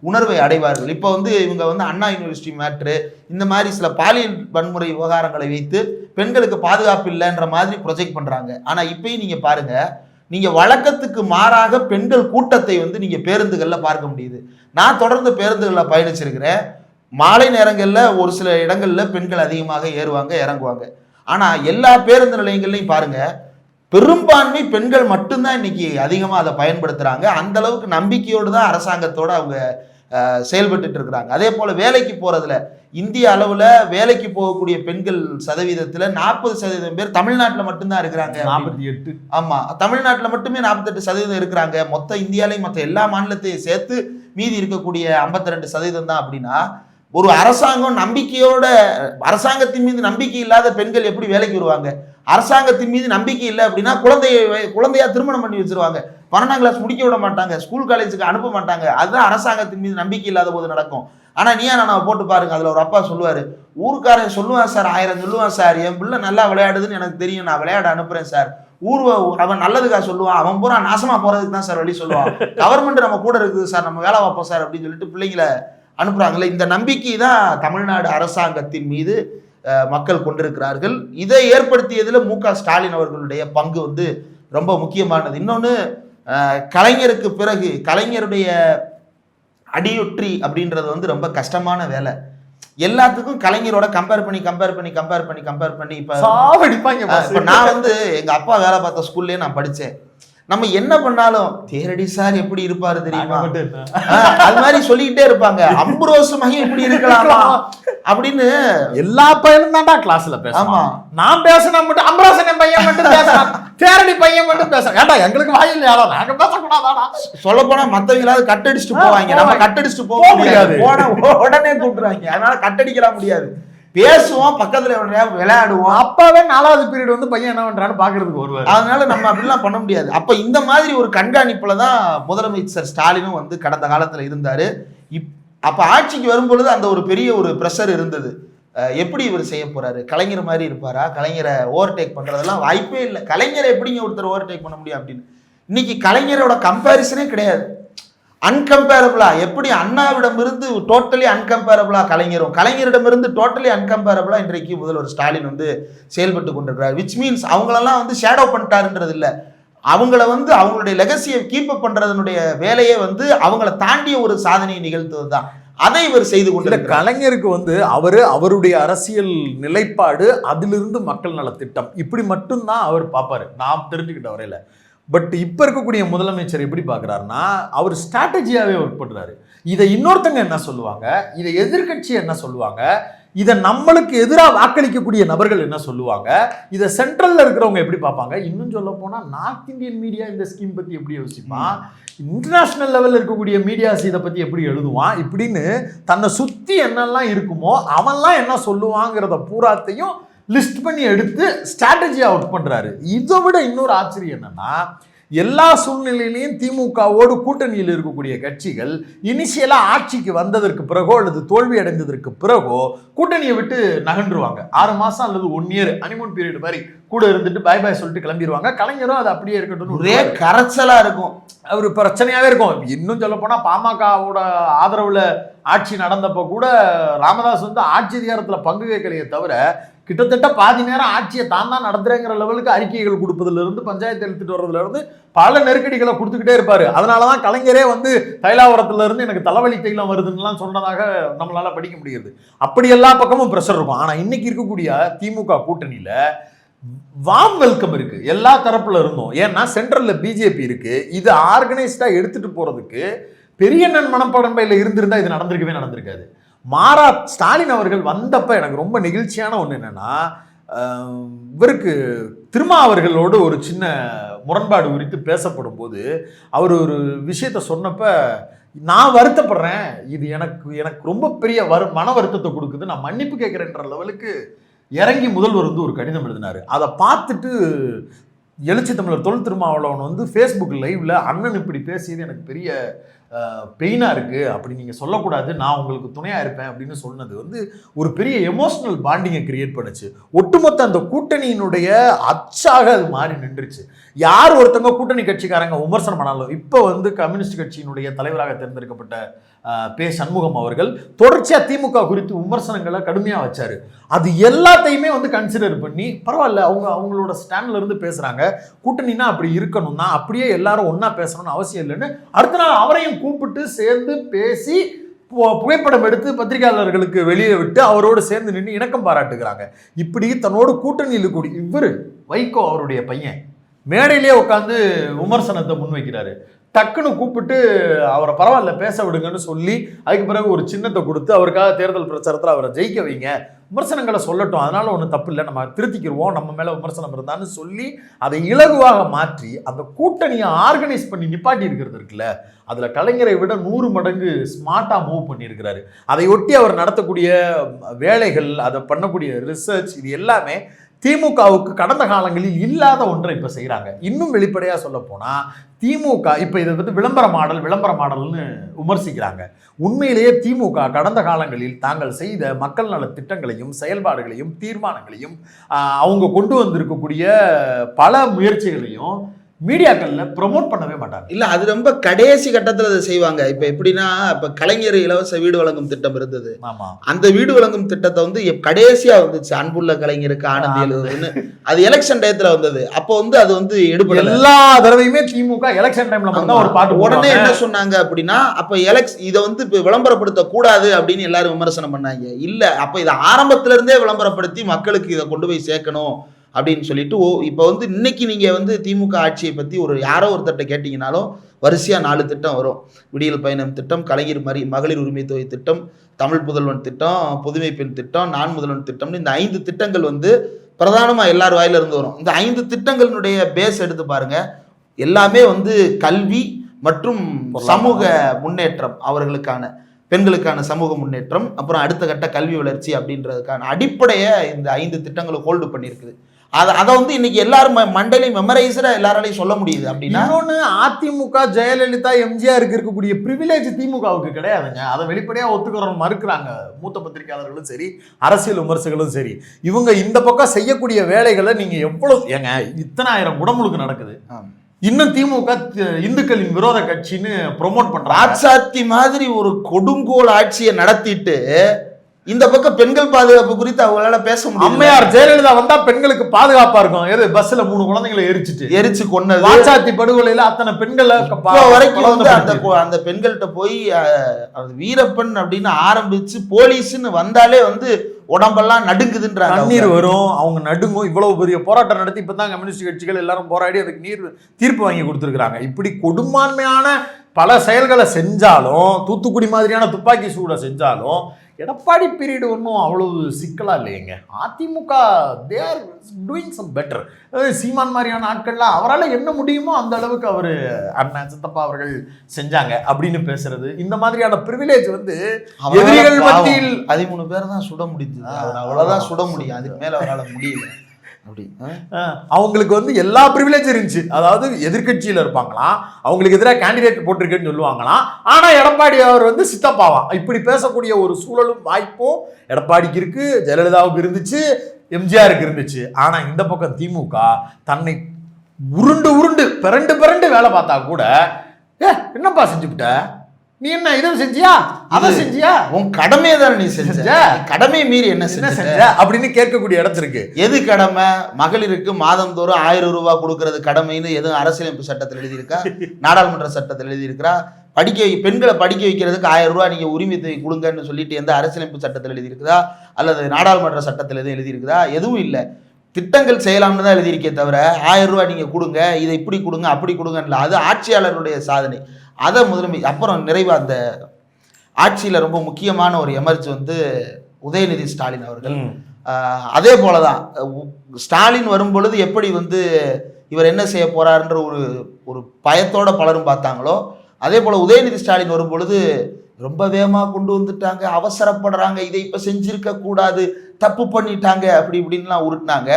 உணர்வை அடைவார்கள். இப்போ வந்து இவங்க வந்து அண்ணா யூனிவர்சிட்டி மேட்ரு, இந்த மாதிரி சில பாலியல் வன்முறை விவகாரங்களை வைத்து பெண்களுக்கு பாதுகாப்பு இல்லைன்ற மாதிரி ப்ரொஜெக்ட் பண்றாங்க. ஆனா இப்பயும் நீங்க பாருங்க, நீங்க வழக்கத்துக்கு மாறாக பெண்கள் கூட்டத்தை வந்து நீங்க பேருந்துகள்ல பார்க்க முடியுது. நான் தொடர்ந்து பேருந்துகளில் பயணிச்சிருக்கிறேன். மாலை நேரங்கள்ல ஒரு சில இடங்கள்ல பெண்கள் அதிகமாக ஏறுவாங்க இறங்குவாங்க. ஆனா எல்லா பேருந்து நிலையங்கள்லையும் பாருங்க, பெரும்பான்மை பெண்கள் மட்டும்தான் இன்னைக்கு அதிகமாக அதை பயன்படுத்துறாங்க. அந்த அளவுக்கு நம்பிக்கையோடு தான் அரசாங்கத்தோட அவங்க செயல்பட்டு இருக்கிறாங்க. அதே போல வேலைக்கு போறதுல இந்திய அளவுல வேலைக்கு போகக்கூடிய பெண்கள் சதவீதத்துல 40% பேர் தமிழ்நாட்டில் மட்டும்தான் இருக்கிறாங்க. 48. ஆமா, தமிழ்நாட்டில் மட்டுமே 48% இருக்கிறாங்க. மொத்த இந்தியாலையும் மற்ற எல்லா மாநிலத்தையும் சேர்த்து மீதி இருக்கக்கூடிய 52% தான். அப்படின்னா ஒரு அரசாங்கம் நம்பிக்கையோட, அரசாங்கத்தின் மீது நம்பிக்கை இல்லாத பெண்கள் எப்படி வேலைக்கு வருவாங்க? அரசாங்கத்தின் மீது நம்பிக்கை இல்லை அப்படின்னா குழந்தையா திருமணம் பண்ணி வச்சிருவாங்க. 12ஆம் கிளாஸ் முடிக்க விட மாட்டாங்க, ஸ்கூல் காலேஜுக்கு அனுப்ப மாட்டாங்க. அதுதான் அரசாங்கத்தின் மீது நம்பிக்கை இல்லாத போது நடக்கும். ஆனா நீயா நான் போட்டு பாருங்க, அதுல ஒரு அப்பா சொல்லுவாரு, ஊருக்காரன் சொல்லுவான் சார், 1000 சொல்லுவான் சார், என் பிள்ளை நல்லா விளையாடுதுன்னு எனக்கு தெரியும், நான் விளையாட அனுப்புறேன் சார். அவன் நல்லதுக்காக சொல்லுவான், அவன் பூரா நாசமா போறதுக்கு தான் சார் வழி சொல்லுவான். கவர்மெண்ட் நம்ம கூட இருக்குது சார், நம்ம வேலை பார்ப்போம் சார் அப்படின்னு சொல்லிட்டு பிள்ளைங்களை அனுப்புறாங்களே. இந்த நம்பிக்கை தான் தமிழ்நாடு அரசாங்கத்தின் மீது மக்கள் கொண்டிருக்கிறார்கள். இதை ஏற்படுத்தியதுல மு.க. ஸ்டாலின் அவர்களுடைய பங்கு வந்து ரொம்ப முக்கியமானது. இன்னொன்னு, கலைஞருக்கு பிறகு கலைஞருடைய அடியொற்றி அப்படின்றது வந்து ரொம்ப கஷ்டமான வேலை. எல்லாத்துக்கும் கலைஞரோட கம்பேர் பண்ணி இப்ப நான் வந்து எங்க அப்பா வேலை பார்த்த ஸ்கூல்லயே நான் படிச்சேன். நம்ம என்ன பண்ணாலும் தேரடி சார் எப்படி இருப்பாரு தெரியுமா, அது மாதிரி சொல்லிக்கிட்டே இருப்பாங்க. அம்புரோஸ் மகன் எப்படி இருக்கலாமா அப்படின்னு எல்லா பையனும் தான்டா கிளாஸ்ல பேசுவான். நான் பேசினா மட்டும் அம்பரோசன் பையன் மட்டும் பேசுறான், தேரடி பையன் மட்டும் பேசுறான். ஏன்டா எங்களுக்கு வாயில் யாரோ நாங்க பேசக்கூடாதாடா? சொல்ல போனா மத்தவங்களாவது கட்டடிச்சுட்டு போவாங்க, நம்ம கட்டடிச்சுட்டு போக முடியாது, போன உடனே கூப்பிடுறாங்க. அதனால கட்டடிக்கலாம் முடியாது. பேசுவோம், பக்கத்துல விளையாடுவோம். அப்பாவே 4வது பீரியட் வந்து பையன் என்ன பண்றான்னு பாக்குறதுக்கு வருவார். அதனால நம்ம அப்படிலாம் பண்ண முடியாது. அப்ப இந்த மாதிரி ஒரு கண்காணிப்புல தான் முதலமைச்சர் ஸ்டாலினும் வந்து கடந்த காலத்துல இருந்தாரு. அப்ப ஆட்சிக்கு வரும்பொழுது அந்த ஒரு பெரிய ஒரு பிரஷர் இருந்தது. எப்படி இவர் செய்ய போறாரு, கலைஞர் மாதிரி இருப்பாரா, கலைஞரை ஓவர்டேக் பண்றதெல்லாம் வாய்ப்பே இல்லை. கலைஞரை எப்படிங்க ஒருத்தர் ஓவர்டேக் பண்ண முடியும் அப்படின்னு. இன்னைக்கு கலைஞரோட கம்பேரிசனே கிடையாது. அன்கம்பேரபிளா, எப்படி அண்ணாவிடமிருந்து டோட்டலி அன்கம்பேரபிளா கலைஞரும், கலைஞரிடமிருந்து டோட்டலி அன்கம்பேரபிளா இன்றைக்கு முதல்வர் ஸ்டாலின் வந்து செயல்பட்டு கொண்டிருக்கிறார். விச் மீன்ஸ் அவங்களெல்லாம் வந்து ஷேடோ பண்ணிட்டாருன்றது இல்லை, அவங்கள வந்து அவங்களுடைய லெகசியை கீப் அப் பண்றதனுடைய வேலையே வந்து அவங்கள தாண்டிய ஒரு சாதனையை நிகழ்த்துவது தான். அதை இவர் செய்து கொண்டு கலைஞருக்கு வந்து அவருடைய அரசியல் நிலைப்பாடு, அதிலிருந்து மக்கள் நலத்திட்டம், இப்படி மட்டும்தான் அவர் பார்ப்பாரு நான் தெரிஞ்சுக்கிட்ட வரையில. பட் இப்போ இருக்கக்கூடிய முதலமைச்சர் எப்படி பார்க்குறாருன்னா, அவர் ஸ்ட்ராட்டஜியாகவே ஒர்க் பண்ணுறாரு. இதை இன்னொருத்தங்க என்ன சொல்லுவாங்க, இதை எதிர்கட்சி என்ன சொல்லுவாங்க, இதை நம்மளுக்கு எதிராக வாக்களிக்கக்கூடிய நபர்கள் என்ன சொல்லுவாங்க, இதை சென்ட்ரலில் இருக்கிறவங்க எப்படி பார்ப்பாங்க, இன்னும் சொல்ல போனால் நார்த் இந்தியன் மீடியா இந்த ஸ்கீம் பற்றி எப்படி யோசிப்பான், இன்டர்நேஷ்னல் லெவலில் இருக்கக்கூடிய மீடியாஸ் இதை பற்றி எப்படி எழுதுவான், இப்படின்னு தன்னை சுற்றி என்னெல்லாம் இருக்குமோ அவன்லாம் என்ன சொல்லுவாங்கிறத பூராத்தையும் லிஸ்ட் பண்ணி எடுத்து ஸ்ட்ராட்டஜியாக ஒர்க் பண்ணுறாரு. இதை விட இன்னொரு ஆச்சரியம் என்னன்னா, எல்லா சூழ்நிலையிலையும் திமுகவோடு கூட்டணியில் இருக்கக்கூடிய கட்சிகள் இனிஷியலாக ஆட்சிக்கு வந்ததற்கு பிறகோ அல்லது தோல்வி அடைந்ததற்கு பிறகோ கூட்டணியை விட்டு நகன்றுவாங்க. 6 மாதம் அல்லது 1 இயர் ஹனிமூன் பீரியட் மாதிரி கூட இருந்துட்டு பாய் பாய் சொல்லிட்டு கிளம்பிடுவாங்க. கலைஞரும் அது அப்படியே இருக்கட்டும், ஒரே கரைச்சலாக இருக்கும், ஒரு பிரச்சனையாகவே இருக்கும். இன்னும் சொல்ல போனால் பாமகவோட ஆதரவில் ஆட்சி நடந்தப்போ கூட ராமதாஸ் வந்து ஆட்சி அதிகாரத்தில் பங்கு கேட்கலையே தவிர, கிட்டத்தட்ட பாதி நேரம் ஆட்சியை தான் நடத்துறேங்கிற லெவலுக்கு அறிக்கைகள் கொடுப்பதிலிருந்து பஞ்சாயத்து எழுத்துட்டு வர்றதுலேருந்து பல நெருக்கடிகளை கொடுத்துக்கிட்டே இருப்பார். அதனால தான் கலைஞரே வந்து தைலாவரத்துலேருந்து எனக்கு தலைவலி தைலம் வருதுன்னெலாம் சொன்னதாக நம்மளால் படிக்க முடியுது. அப்படி எல்லா பக்கமும் ப்ரெஷர் இருக்கும். ஆனால் இன்னைக்கு இருக்கக்கூடிய திமுக கூட்டணியில் வார்ம் வெல்கம் இருக்குது எல்லா தரப்புல இருந்தும். ஏன்னா சென்ட்ரலில் பிஜேபி இருக்குது. இது ஆர்கனைஸ்டாக எடுத்துகிட்டு போகிறதுக்கு பெரியண்ணன் மனப்பான்மையில் இருந்திருந்தால் இது நடந்திருக்காது. மாறா ஸ்டாலின் அவர்கள் வந்தப்ப எனக்கு ரொம்ப நெகிழ்ச்சியான ஒன்று என்னன்னா, இவருக்கு திருமாவர்களோடு ஒரு சின்ன முரண்பாடு குறித்து பேசப்படும் போது அவர் ஒரு விஷயத்த சொன்னப்ப, நான் வருத்தப்படுறேன், இது எனக்கு ரொம்ப பெரிய மன வருத்தத்தை கொடுக்குது, நான் மன்னிப்பு கேட்குறேன்ற லெவலுக்கு இறங்கி முதல்வர் வந்து ஒரு கடிதம் எழுதினார். அதை பார்த்துட்டு எழுச்சி தமிழர் தொல் திருமாவளவன் வந்து ஃபேஸ்புக் லைவ்ல அண்ணன் இப்படி பேசியது எனக்கு பெரிய பெயினாக இருக்குது, அப்படி நீங்கள் சொல்லக்கூடாது, நான் உங்களுக்கு துணையாக இருப்பேன் அப்படின்னு சொன்னது வந்து ஒரு பெரிய எமோஷனல் பாண்டிங்கை கிரியேட் பண்ணுச்சு. ஒட்டுமொத்த அந்த கூட்டணியினுடைய அச்சாக அது மாறி நின்றுச்சு. யார் ஒருத்தவங்க கூட்டணி கட்சிக்காரங்க விமர்சனம் பண்ணாலும், இப்போ வந்து கம்யூனிஸ்ட் கட்சியினுடைய தலைவராக தேர்ந்தெடுக்கப்பட்ட பே. சண்முகம் அவர்கள் தொடர்ச்சியாக திமுக குறித்து விமர்சனங்களை கடுமையாக வச்சாரு. அது எல்லாத்தையுமே வந்து கன்சிடர் பண்ணி பரவாயில்ல, அவங்களோட ஸ்டாண்ட்ல இருந்து பேசுறாங்க, கூட்டணினா அப்படி இருக்கணும்னா அப்படியே எல்லாரும் ஒன்னா பேசணும்னு அவசியம் இல்லைன்னு அடுத்த நாள் அவரையும் கூப்பிட்டு சேர்ந்து பேசி புகைப்படம் எடுத்து பத்திரிகையாளர்களுக்கு வெளியே விட்டு அவரோடு சேர்ந்து நின்று இணக்கம் பாராட்டுகிறாங்க. இப்படி தன்னோடு கூட்டணியில் கூடி இவர் வைகோ அவருடைய பையன் மேடையிலே உட்காந்து விமர்சனத்தை முன்வைக்கிறாரு. டக்குன்னு கூப்பிட்டு அவரை பரவாயில்ல பேச விடுங்கன்னு சொல்லி அதுக்கு பிறகு ஒரு சின்னத்தை கொடுத்து அவருக்காக தேர்தல் பிரச்சாரத்தில் அவரை ஜெயிக்க வைங்க, விமர்சனங்களை சொல்லட்டும், அதனால ஒன்றும் தப்பு இல்லை, நம்ம திருத்திக்கிடுவோம், நம்ம மேலே விமர்சனம் இருந்தான்னு சொல்லி அதை இலகுவாக மாற்றி அந்த கூட்டணியை ஆர்கனைஸ் பண்ணி நிப்பாட்டி இருக்கிறது இருக்குல்ல, அதில் கலைஞரை விட 100 மடங்கு ஸ்மார்ட்டாக மூவ் பண்ணியிருக்கிறாரு. அதை ஒட்டி அவர் நடத்தக்கூடிய வேலைகள், அதை பண்ணக்கூடிய ரிசர்ச், இது எல்லாமே திமுகவுக்கு கடந்த காலங்களில் இல்லாத ஒன்றை இப்போ செய்கிறாங்க. இன்னும் வெளிப்படையாக சொல்ல போனால் திமுக இப்போ இதை வந்து விளம்பர மாடல்னு விமர்சிக்கிறாங்க. உண்மையிலேயே திமுக கடந்த காலங்களில் தாங்கள் செய்த மக்கள் நல திட்டங்களையும் செயல்பாடுகளையும் தீர்மானங்களையும் அவங்க கொண்டு வந்திருக்கக்கூடிய பல முயற்சிகளையும் மீடியாக்கள்ல ப்ரொமோட் பண்ணவே மாட்டாங்க. இல்ல, அது ரொம்ப கடைசி கட்டத்துல அதை செய்வாங்க. இப்ப எப்படின்னா, இப்ப கலைஞர் இலவச வீடு வழங்கும் திட்டம் இருந்தது. அந்த வீடு வழங்கும் திட்டத்தை வந்து கடைசியா வந்துச்சு, அன்புள்ள கலைஞருக்கு ஆனந்தி எழுதுன்னு, அது எலெக்ஷன் டயத்துல வந்தது. அப்போ வந்து அது வந்து எடுபடல. எல்லா தடவையுமே திமுக எலெக்ஷன் டைம்ல மட்டும் ஒரு பாட்டு உடனே என்ன சொன்னாங்க அப்படின்னா, அப்ப இதை வந்து விளம்பரப்படுத்த கூடாது அப்படின்னு எல்லாரும் விமர்சனம் பண்ணாங்க. இல்ல, அப்ப இதை ஆரம்பத்துல இருந்தே விளம்பரப்படுத்தி மக்களுக்கு இதை கொண்டு போய் சேர்க்கணும் அப்படின்னு சொல்லிட்டு, இப்போ வந்து இன்னைக்கு நீங்கள் வந்து திமுக ஆட்சியை பற்றி யாரோ ஒருத்தட்ட கேட்டிங்கனாலும் வரிசையாக 4 திட்டம் வரும். விடியல் பயணம் திட்டம், கலைஞர் மகளிர் உரிமை தொகை திட்டம், தமிழ் புதல்வன் திட்டம், புதுமை பெண் திட்டம், நான் முதல்வன் திட்டம்னு இந்த 5 திட்டங்கள் வந்து பிரதானமாக எல்லார் வாயில இருந்து வரும். இந்த 5 திட்டங்களுடைய பேஸ் எடுத்து பாருங்க, எல்லாமே வந்து கல்வி மற்றும் சமூக முன்னேற்றம், அவர்களுக்கான பெண்களுக்கான சமூக முன்னேற்றம், அப்புறம் அடுத்த கட்ட கல்வி வளர்ச்சி அப்படின்றதுக்கான அடிப்படையை இந்த 5 திட்டங்களை ஹோல்டு பண்ணியிருக்குது. அதை வந்து இன்னைக்கு எல்லாரும் மண்டையிலையும் மெமரைஸ்டா எல்லாராலையும் சொல்ல முடியுது. அப்படின்னா இன்னொன்று, அதிமுக ஜெயலலிதா எம்ஜிஆருக்கு இருக்கக்கூடிய ப்ரிவிலேஜ் திமுகவுக்கு கிடையாதுங்க. அதை வெளிப்படையாக ஒத்துக்கிறோம் மறுக்கிறாங்க மூத்த பத்திரிகையாளர்களும் சரி, அரசியல் விமர்சகர்களும் சரி. இவங்க இந்த பக்கம் செய்யக்கூடிய வேலைகளை நீங்க எவ்வளவு ஏங்க, இத்தனை ஆயிரம் குடமுழுக்கு நடக்குது, இன்னும் திமுக இந்துக்களின் விரோத கட்சின்னு ப்ரொமோட் பண்ற ராட்சாத்தி மாதிரி ஒரு கொடுங்கோல் ஆட்சியை நடத்திட்டு இந்த பக்கம் பெண்கள் பாதுகாப்பு குறித்து அவங்களால பேச முடியும். அம்மையார் ஜெயலலிதா வந்தா பெண்களுக்கு பாதுகாப்பா இருக்கும். பஸ்ல 3 குழந்தைங்களை எரிச்சு கொன்னது, ராட்சாத்தி படுகொலையில அத்தனை பெண்களை வரைக்கும் வந்து அந்த பெண்கள்கிட்ட போய் வீரப்பன் அப்படின்னு ஆரம்பிச்சு போலீஸ்ன்னு வந்தாலே வந்து உடம்பெல்லாம் நடுங்குதுன்றாங்க, கண்ணீர் வரும், அவங்க நடுங்கும். இவ்வளவு பெரிய போராட்டம் நடத்தி இப்பதான் கம்யூனிஸ்ட் கட்சிகள் எல்லாரும் போராடி அதுக்கு தீர்ப்பு வாங்கி கொடுத்துருக்காங்க. இப்படி கொடுமான்மையான பல செயல்களை செஞ்சாலும், தூத்துக்குடி மாதிரியான துப்பாக்கி சூட செஞ்சாலும் எடப்பாடி பீரியட் ஒன்றும் அவ்வளவு சிக்கலா இல்லையங்க. AIADMK they are doing some better. Seeman மாதிரியான ஆட்கள்லாம் அவரால் என்ன முடியுமோ அந்த அளவுக்கு அவர் அண்ணன் சித்தப்பா அவர்கள் செஞ்சாங்க அப்படின்னு பேசுறது, இந்த மாதிரியான பிரிவிலேஜ் வந்து எதிரிகள் மத்தியில் 13 பேர் தான் சுட முடியுது, அவ்வளவுதான் சுட முடியும், அதுக்கு மேல அவரால் முடியல. அப்படி அவங்களுக்கு வந்து எல்லா ப்ரிவிலேஜும் இருந்துச்சு. அதாவது எதிர்கட்சியில் இருப்பாங்களாம், அவங்களுக்கு எதிராக கேண்டிடேட் போட்டிருக்கேன்னு சொல்லுவாங்களாம், ஆனால் எடப்பாடி அவர் வந்து சித்தப்பாவாம். இப்படி பேசக்கூடிய ஒரு சூழலும் வாய்ப்பும் எடப்பாடிக்கு இருக்கு, ஜெயலலிதாவுக்கு இருந்துச்சு, எம்ஜிஆருக்கு இருந்துச்சு. ஆனால் இந்த பக்கம் திமுக தன்னை உருண்டு பிறண்டு வேலை பார்த்தா கூட, என்னப்பா செஞ்சுக்கிட்ட, நீ என்ன இதை செஞ்சியா அதை செஞ்சியா, உன் கடமையை தானே நீ செஞ்ச, கடமை மீறி என்ன செஞ்ச அப்படின்னு கேட்கக்கூடிய இடத்திற்கு. எது கடமை? மகளிருக்கு மாதந்தோறும் 1000 ரூபாய் கொடுக்கறது கடமைன்னு எதுவும் அரசியலமைப்பு சட்டத்தில் எழுதியிருக்கா, நாடாளுமன்ற சட்டத்தில் எழுதியிருக்கிறா? பெண்களை படிக்க வைக்கிறதுக்கு 1000 ரூபாய் நீங்க உரிமை கொடுங்கன்னு சொல்லிட்டு எந்த அரசியலமைப்பு சட்டத்தில் எழுதியிருக்குதா அல்லது நாடாளுமன்ற சட்டத்தில் எதுவும் எழுதியிருக்குதா? எதுவும் இல்லை. திட்டங்கள் செய்யலாம்னு தான் எழுதியிருக்கே தவிர 1000 ரூபாய் நீங்க கொடுங்க, இதை இப்படி கொடுங்க அப்படி கொடுங்கன்னு. அது ஆட்சியாளருடைய சாதனை. அதை முதன்மை. அப்புறம் நிறைவா அந்த ஆட்சியில் ரொம்ப முக்கியமான ஒரு எமர்ஜி வந்து உதயநிதி ஸ்டாலின் அவர்கள். அதே போலதான் ஸ்டாலின் வரும் பொழுது எப்படி வந்து இவர் என்ன செய்ய போறாருன்ற ஒரு பயத்தோட பலரும் பார்த்தாங்களோ, அதே போல உதயநிதி ஸ்டாலின் வரும் பொழுது ரொம்ப வேகமாக கொண்டு வந்துட்டாங்க, அவசரப்படுறாங்க, இதை இப்போ செஞ்சிருக்க கூடாது, தப்பு பண்ணிட்டாங்க, அப்படி இப்படின்லாம் உருட்டினாங்க.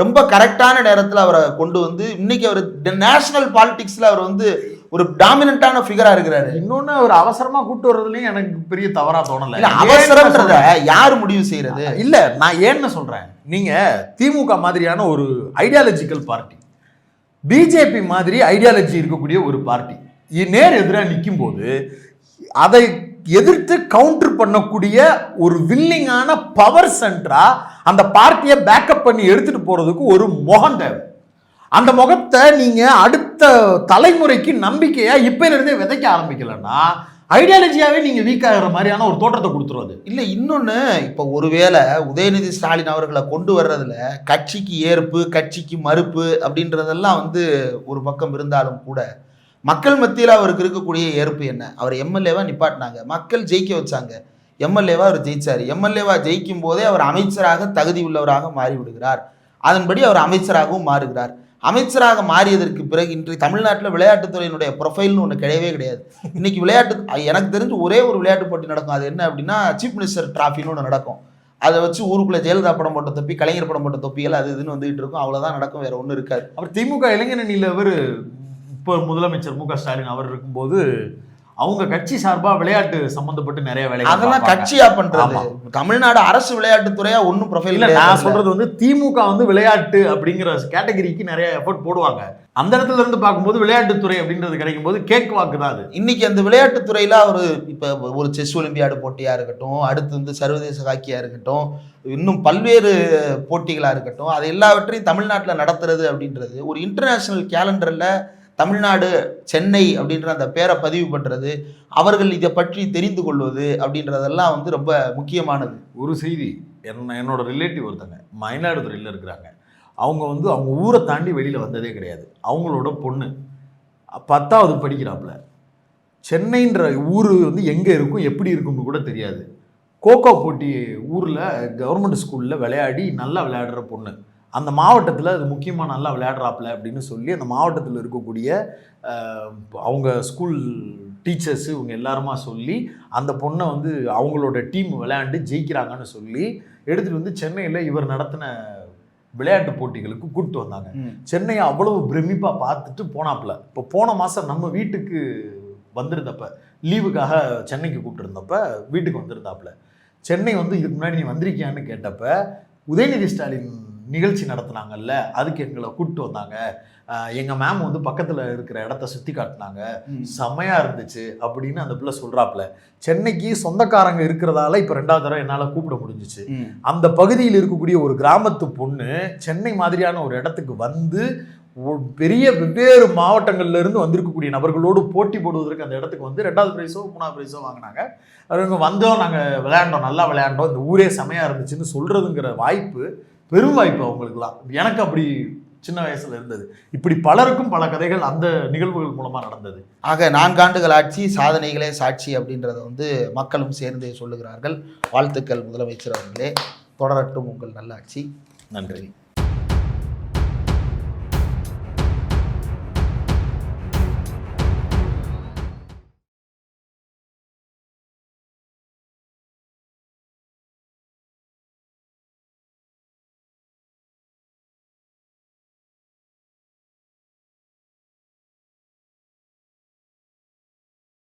ரொம்ப கரெக்டான நேரத்தில் அவரை கொண்டு வந்து இன்னைக்கு அவர் நேஷனல் பாலிடிக்ஸில் அவர் வந்து ஒரு டாமினண்டான ஃபிகரா இருக்கிறாரு. இன்னொன்னு ஒரு அவசரமா கூட்டு வர்றதுலயும் எனக்கு பெரிய தவறா தோணல. இல்ல அவசரம்ன்றத யாரு முடிவு செய்யறது? இல்ல நான் ஏன்னு சொல்றேன், நீங்க திமுக மாதிரியான ஒரு ஐடியாலஜிக்கல் பார்ட்டி, பிஜேபி மாதிரி ஐடியாலஜி இருக்கக்கூடிய ஒரு பார்ட்டி நேர் எதிராக நிற்கும் போது அதை எதிர்த்து கவுண்டர் பண்ணக்கூடிய ஒரு வில்லிங்கான பவர் சென்டரா அந்த பார்ட்டியை பேக்கப் பண்ணி எடுத்துட்டு போறதுக்கு ஒரு முகம் தேவை. அந்த முகத்தை நீங்க அடுத்த தலைமுறைக்கு நம்பிக்கையா இப்பல இருந்தே விதைக்க ஆரம்பிக்கலன்னா ஐடியாலஜியாவே நீங்க வீக் ஆகிற மாதிரியான ஒரு தோற்றத்தை கொடுத்துருவது. இல்ல இன்னொன்னு, இப்ப ஒருவேளை உதயநிதி ஸ்டாலின் அவர்களை கொண்டு வர்றதுல கட்சிக்கு ஏற்பு கட்சிக்கு மறுப்பு அப்படின்றதெல்லாம் வந்து ஒரு பக்கம் இருந்தாலும் கூட மக்கள் மத்தியில் அவருக்கு இருக்கக்கூடிய ஏற்பு என்ன? அவர் எம்எல்ஏவா நிப்பாட்டினாங்க, மக்கள் ஜெயிக்க வச்சாங்க, எம்எல்ஏவா அவர் ஜெயிச்சார். எம்எல்ஏவா ஜெயிக்கும் போதே அவர் அமைச்சராக தகுதி உள்ளவராக மாறிவிடுகிறார். அதன்படி அவர் அமைச்சராகவும் மாறுகிறார். அமைச்சராக மாறியதற்கு பிறகு இன்றைய தமிழ்நாட்டில் விளையாட்டுத்துறையினுடைய ப்ரொஃபைல்னு ஒன்று கிடையவே கிடையாது. இன்னைக்கு எனக்கு தெரிஞ்சு ஒரே ஒரு விளையாட்டு போட்டி நடக்கும். அது என்ன அப்படின்னா சீஃப் மினிஸ்டர் டிராஃபின்னு ஒன்று நடக்கும். அதை வச்சு ஊருக்குள்ளே ஜெயலலிதா படம் போட்ட தொப்பி, கலைஞர் படம் போட்ட தொப்பிகள் அது இதுன்னு வந்துகிட்டு இருக்கும். அவ்வளோதான் நடக்கும், வேற ஒன்றும் இருக்காது. அவர் திமுக இளைஞரணியில் அவர் இப்போ முதலமைச்சர் மு க ஸ்டாலின் அவர் இருக்கும்போது அவங்க கட்சி சார்பா விளையாட்டு சம்பந்தப்பட்டு நிறைய வேலை, அதெல்லாம் கட்சியா பண்றது. தமிழ்நாடு அரசு விளையாட்டுத்துறையா ஒன்றும் ப்ரொஃபைல் இல்லை. நான் சொல்றது வந்து திமுக வந்து விளையாட்டு அப்படிங்கிற கேட்டகரிக்கு நிறைய எஃபர்ட் போடுவாங்க. அந்த இடத்துல இருந்து பார்க்கும்போது விளையாட்டுத்துறை அப்படின்றது கிடைக்கும் போது கேக் வாக்கு தான் அது. இன்னைக்கு அந்த விளையாட்டுத்துறையில ஒரு இப்போ ஒரு செஸ் ஒலிம்பியாடு போட்டியா இருக்கட்டும், அடுத்து வந்து சர்வதேச ஹாக்கியா இருக்கட்டும், இன்னும் பல்வேறு போட்டிகளா இருக்கட்டும், அது எல்லாவற்றையும் தமிழ்நாட்டில் நடத்துறது அப்படின்றது ஒரு இன்டர்நேஷனல் கேலண்டர்ல தமிழ்நாடு சென்னை அப்படின்ற அந்த பேரை பதிவு பண்ணுறது, அவர்கள் இதை பற்றி தெரிந்து கொள்வது அப்படின்றதெல்லாம் வந்து ரொம்ப முக்கியமானது. ஒரு செய்தி, என்னோட ரிலேட்டிவ் ஒருத்தங்க மயிலாடுதுறையில் இருக்கிறாங்க. அவங்க வந்து அவங்க ஊரை தாண்டி வெளியில் வந்ததே கிடையாது. அவங்களோட பொண்ணு 10வது படிக்கிறாப்புல. சென்னைன்ற ஊர் வந்து எங்கே இருக்கும் எப்படி இருக்கும்னு கூட தெரியாது. கோகோ போட்டி ஊரில் கவர்மெண்ட் ஸ்கூலில் விளையாடி நல்லா விளையாடுற பொண்ணு. அந்த மாவட்டத்தில் அது முக்கியமாக நல்லா விளையாடுறாப்புல அப்படின்னு சொல்லி அந்த மாவட்டத்தில் இருக்கக்கூடிய அவங்க ஸ்கூல் டீச்சர்ஸு இவங்க எல்லாருமா சொல்லி அந்த பொண்ணை வந்து அவங்களோட டீம் விளையாண்டு ஜெயிக்கிறாங்கன்னு சொல்லி எடுத்துகிட்டு வந்து சென்னையில் இவர் நடத்தின விளையாட்டு போட்டிகளுக்கு கூப்பிட்டு வந்தாங்க. சென்னையை அவ்வளவு பிரமிப்பாக பார்த்துட்டு போனாப்புல. இப்போ போன மாதம் நம்ம வீட்டுக்கு வந்திருந்தப்ப, லீவுக்காக சென்னைக்கு கூப்பிட்டுருந்தப்ப வீட்டுக்கு வந்திருந்தாப்புல. சென்னை வந்து இதுக்கு முன்னாடி நீ வந்திருக்கியான்னு கேட்டப்ப உதயநிதி ஸ்டாலின் நிகழ்ச்சி நடத்துனாங்கல்ல, அதுக்கு எங்களை கூப்பிட்டு வந்தாங்க, எங்கள் மேம் வந்து பக்கத்தில் இருக்கிற இடத்த சுற்றி காட்டினாங்க, செம்மையாக இருந்துச்சு அப்படின்னு அந்த பிள்ளை சொல்கிறாப்புல. சென்னைக்கு சொந்தக்காரங்க இருக்கிறதால இப்போ 2வது தடவை என்னால் கூப்பிட முடிஞ்சிச்சு. அந்த பகுதியில் இருக்கக்கூடிய ஒரு கிராமத்து பொண்ணு சென்னை மாதிரியான ஒரு இடத்துக்கு வந்து பெரிய வெவ்வேறு மாவட்டங்கள்ல இருந்து வந்திருக்கக்கூடிய நபர்களோடு போட்டி போடுவதற்கு அந்த இடத்துக்கு வந்து 2வது ப்ரைஸோ 3வது ப்ரைஸோ வாங்கினாங்க. அவங்க வந்தோம், நாங்கள் விளையாண்டோம், நல்லா விளையாண்டோம், இந்த ஊரே செமையாக இருந்துச்சுன்னு சொல்கிறதுங்கிற வாய்ப்பு பெரும் வாய்ப்பு அவங்களுக்குலாம். எனக்கு அப்படி சின்ன வயசுல இருந்தது. இப்படி பலருக்கும் பல கதைகள் அந்த நிகழ்வுகள் மூலமா நடந்தது. ஆக 4 ஆண்டுகள் ஆட்சி, சாதனைகளே சாட்சி அப்படின்றத வந்து மக்களும் சேர்ந்தே சொல்லுகிறார்கள். வாழ்த்துக்கள் முதலமைச்சர் அவர்களே, தொடரட்டும் உங்கள் நல்லாட்சி. நன்றி.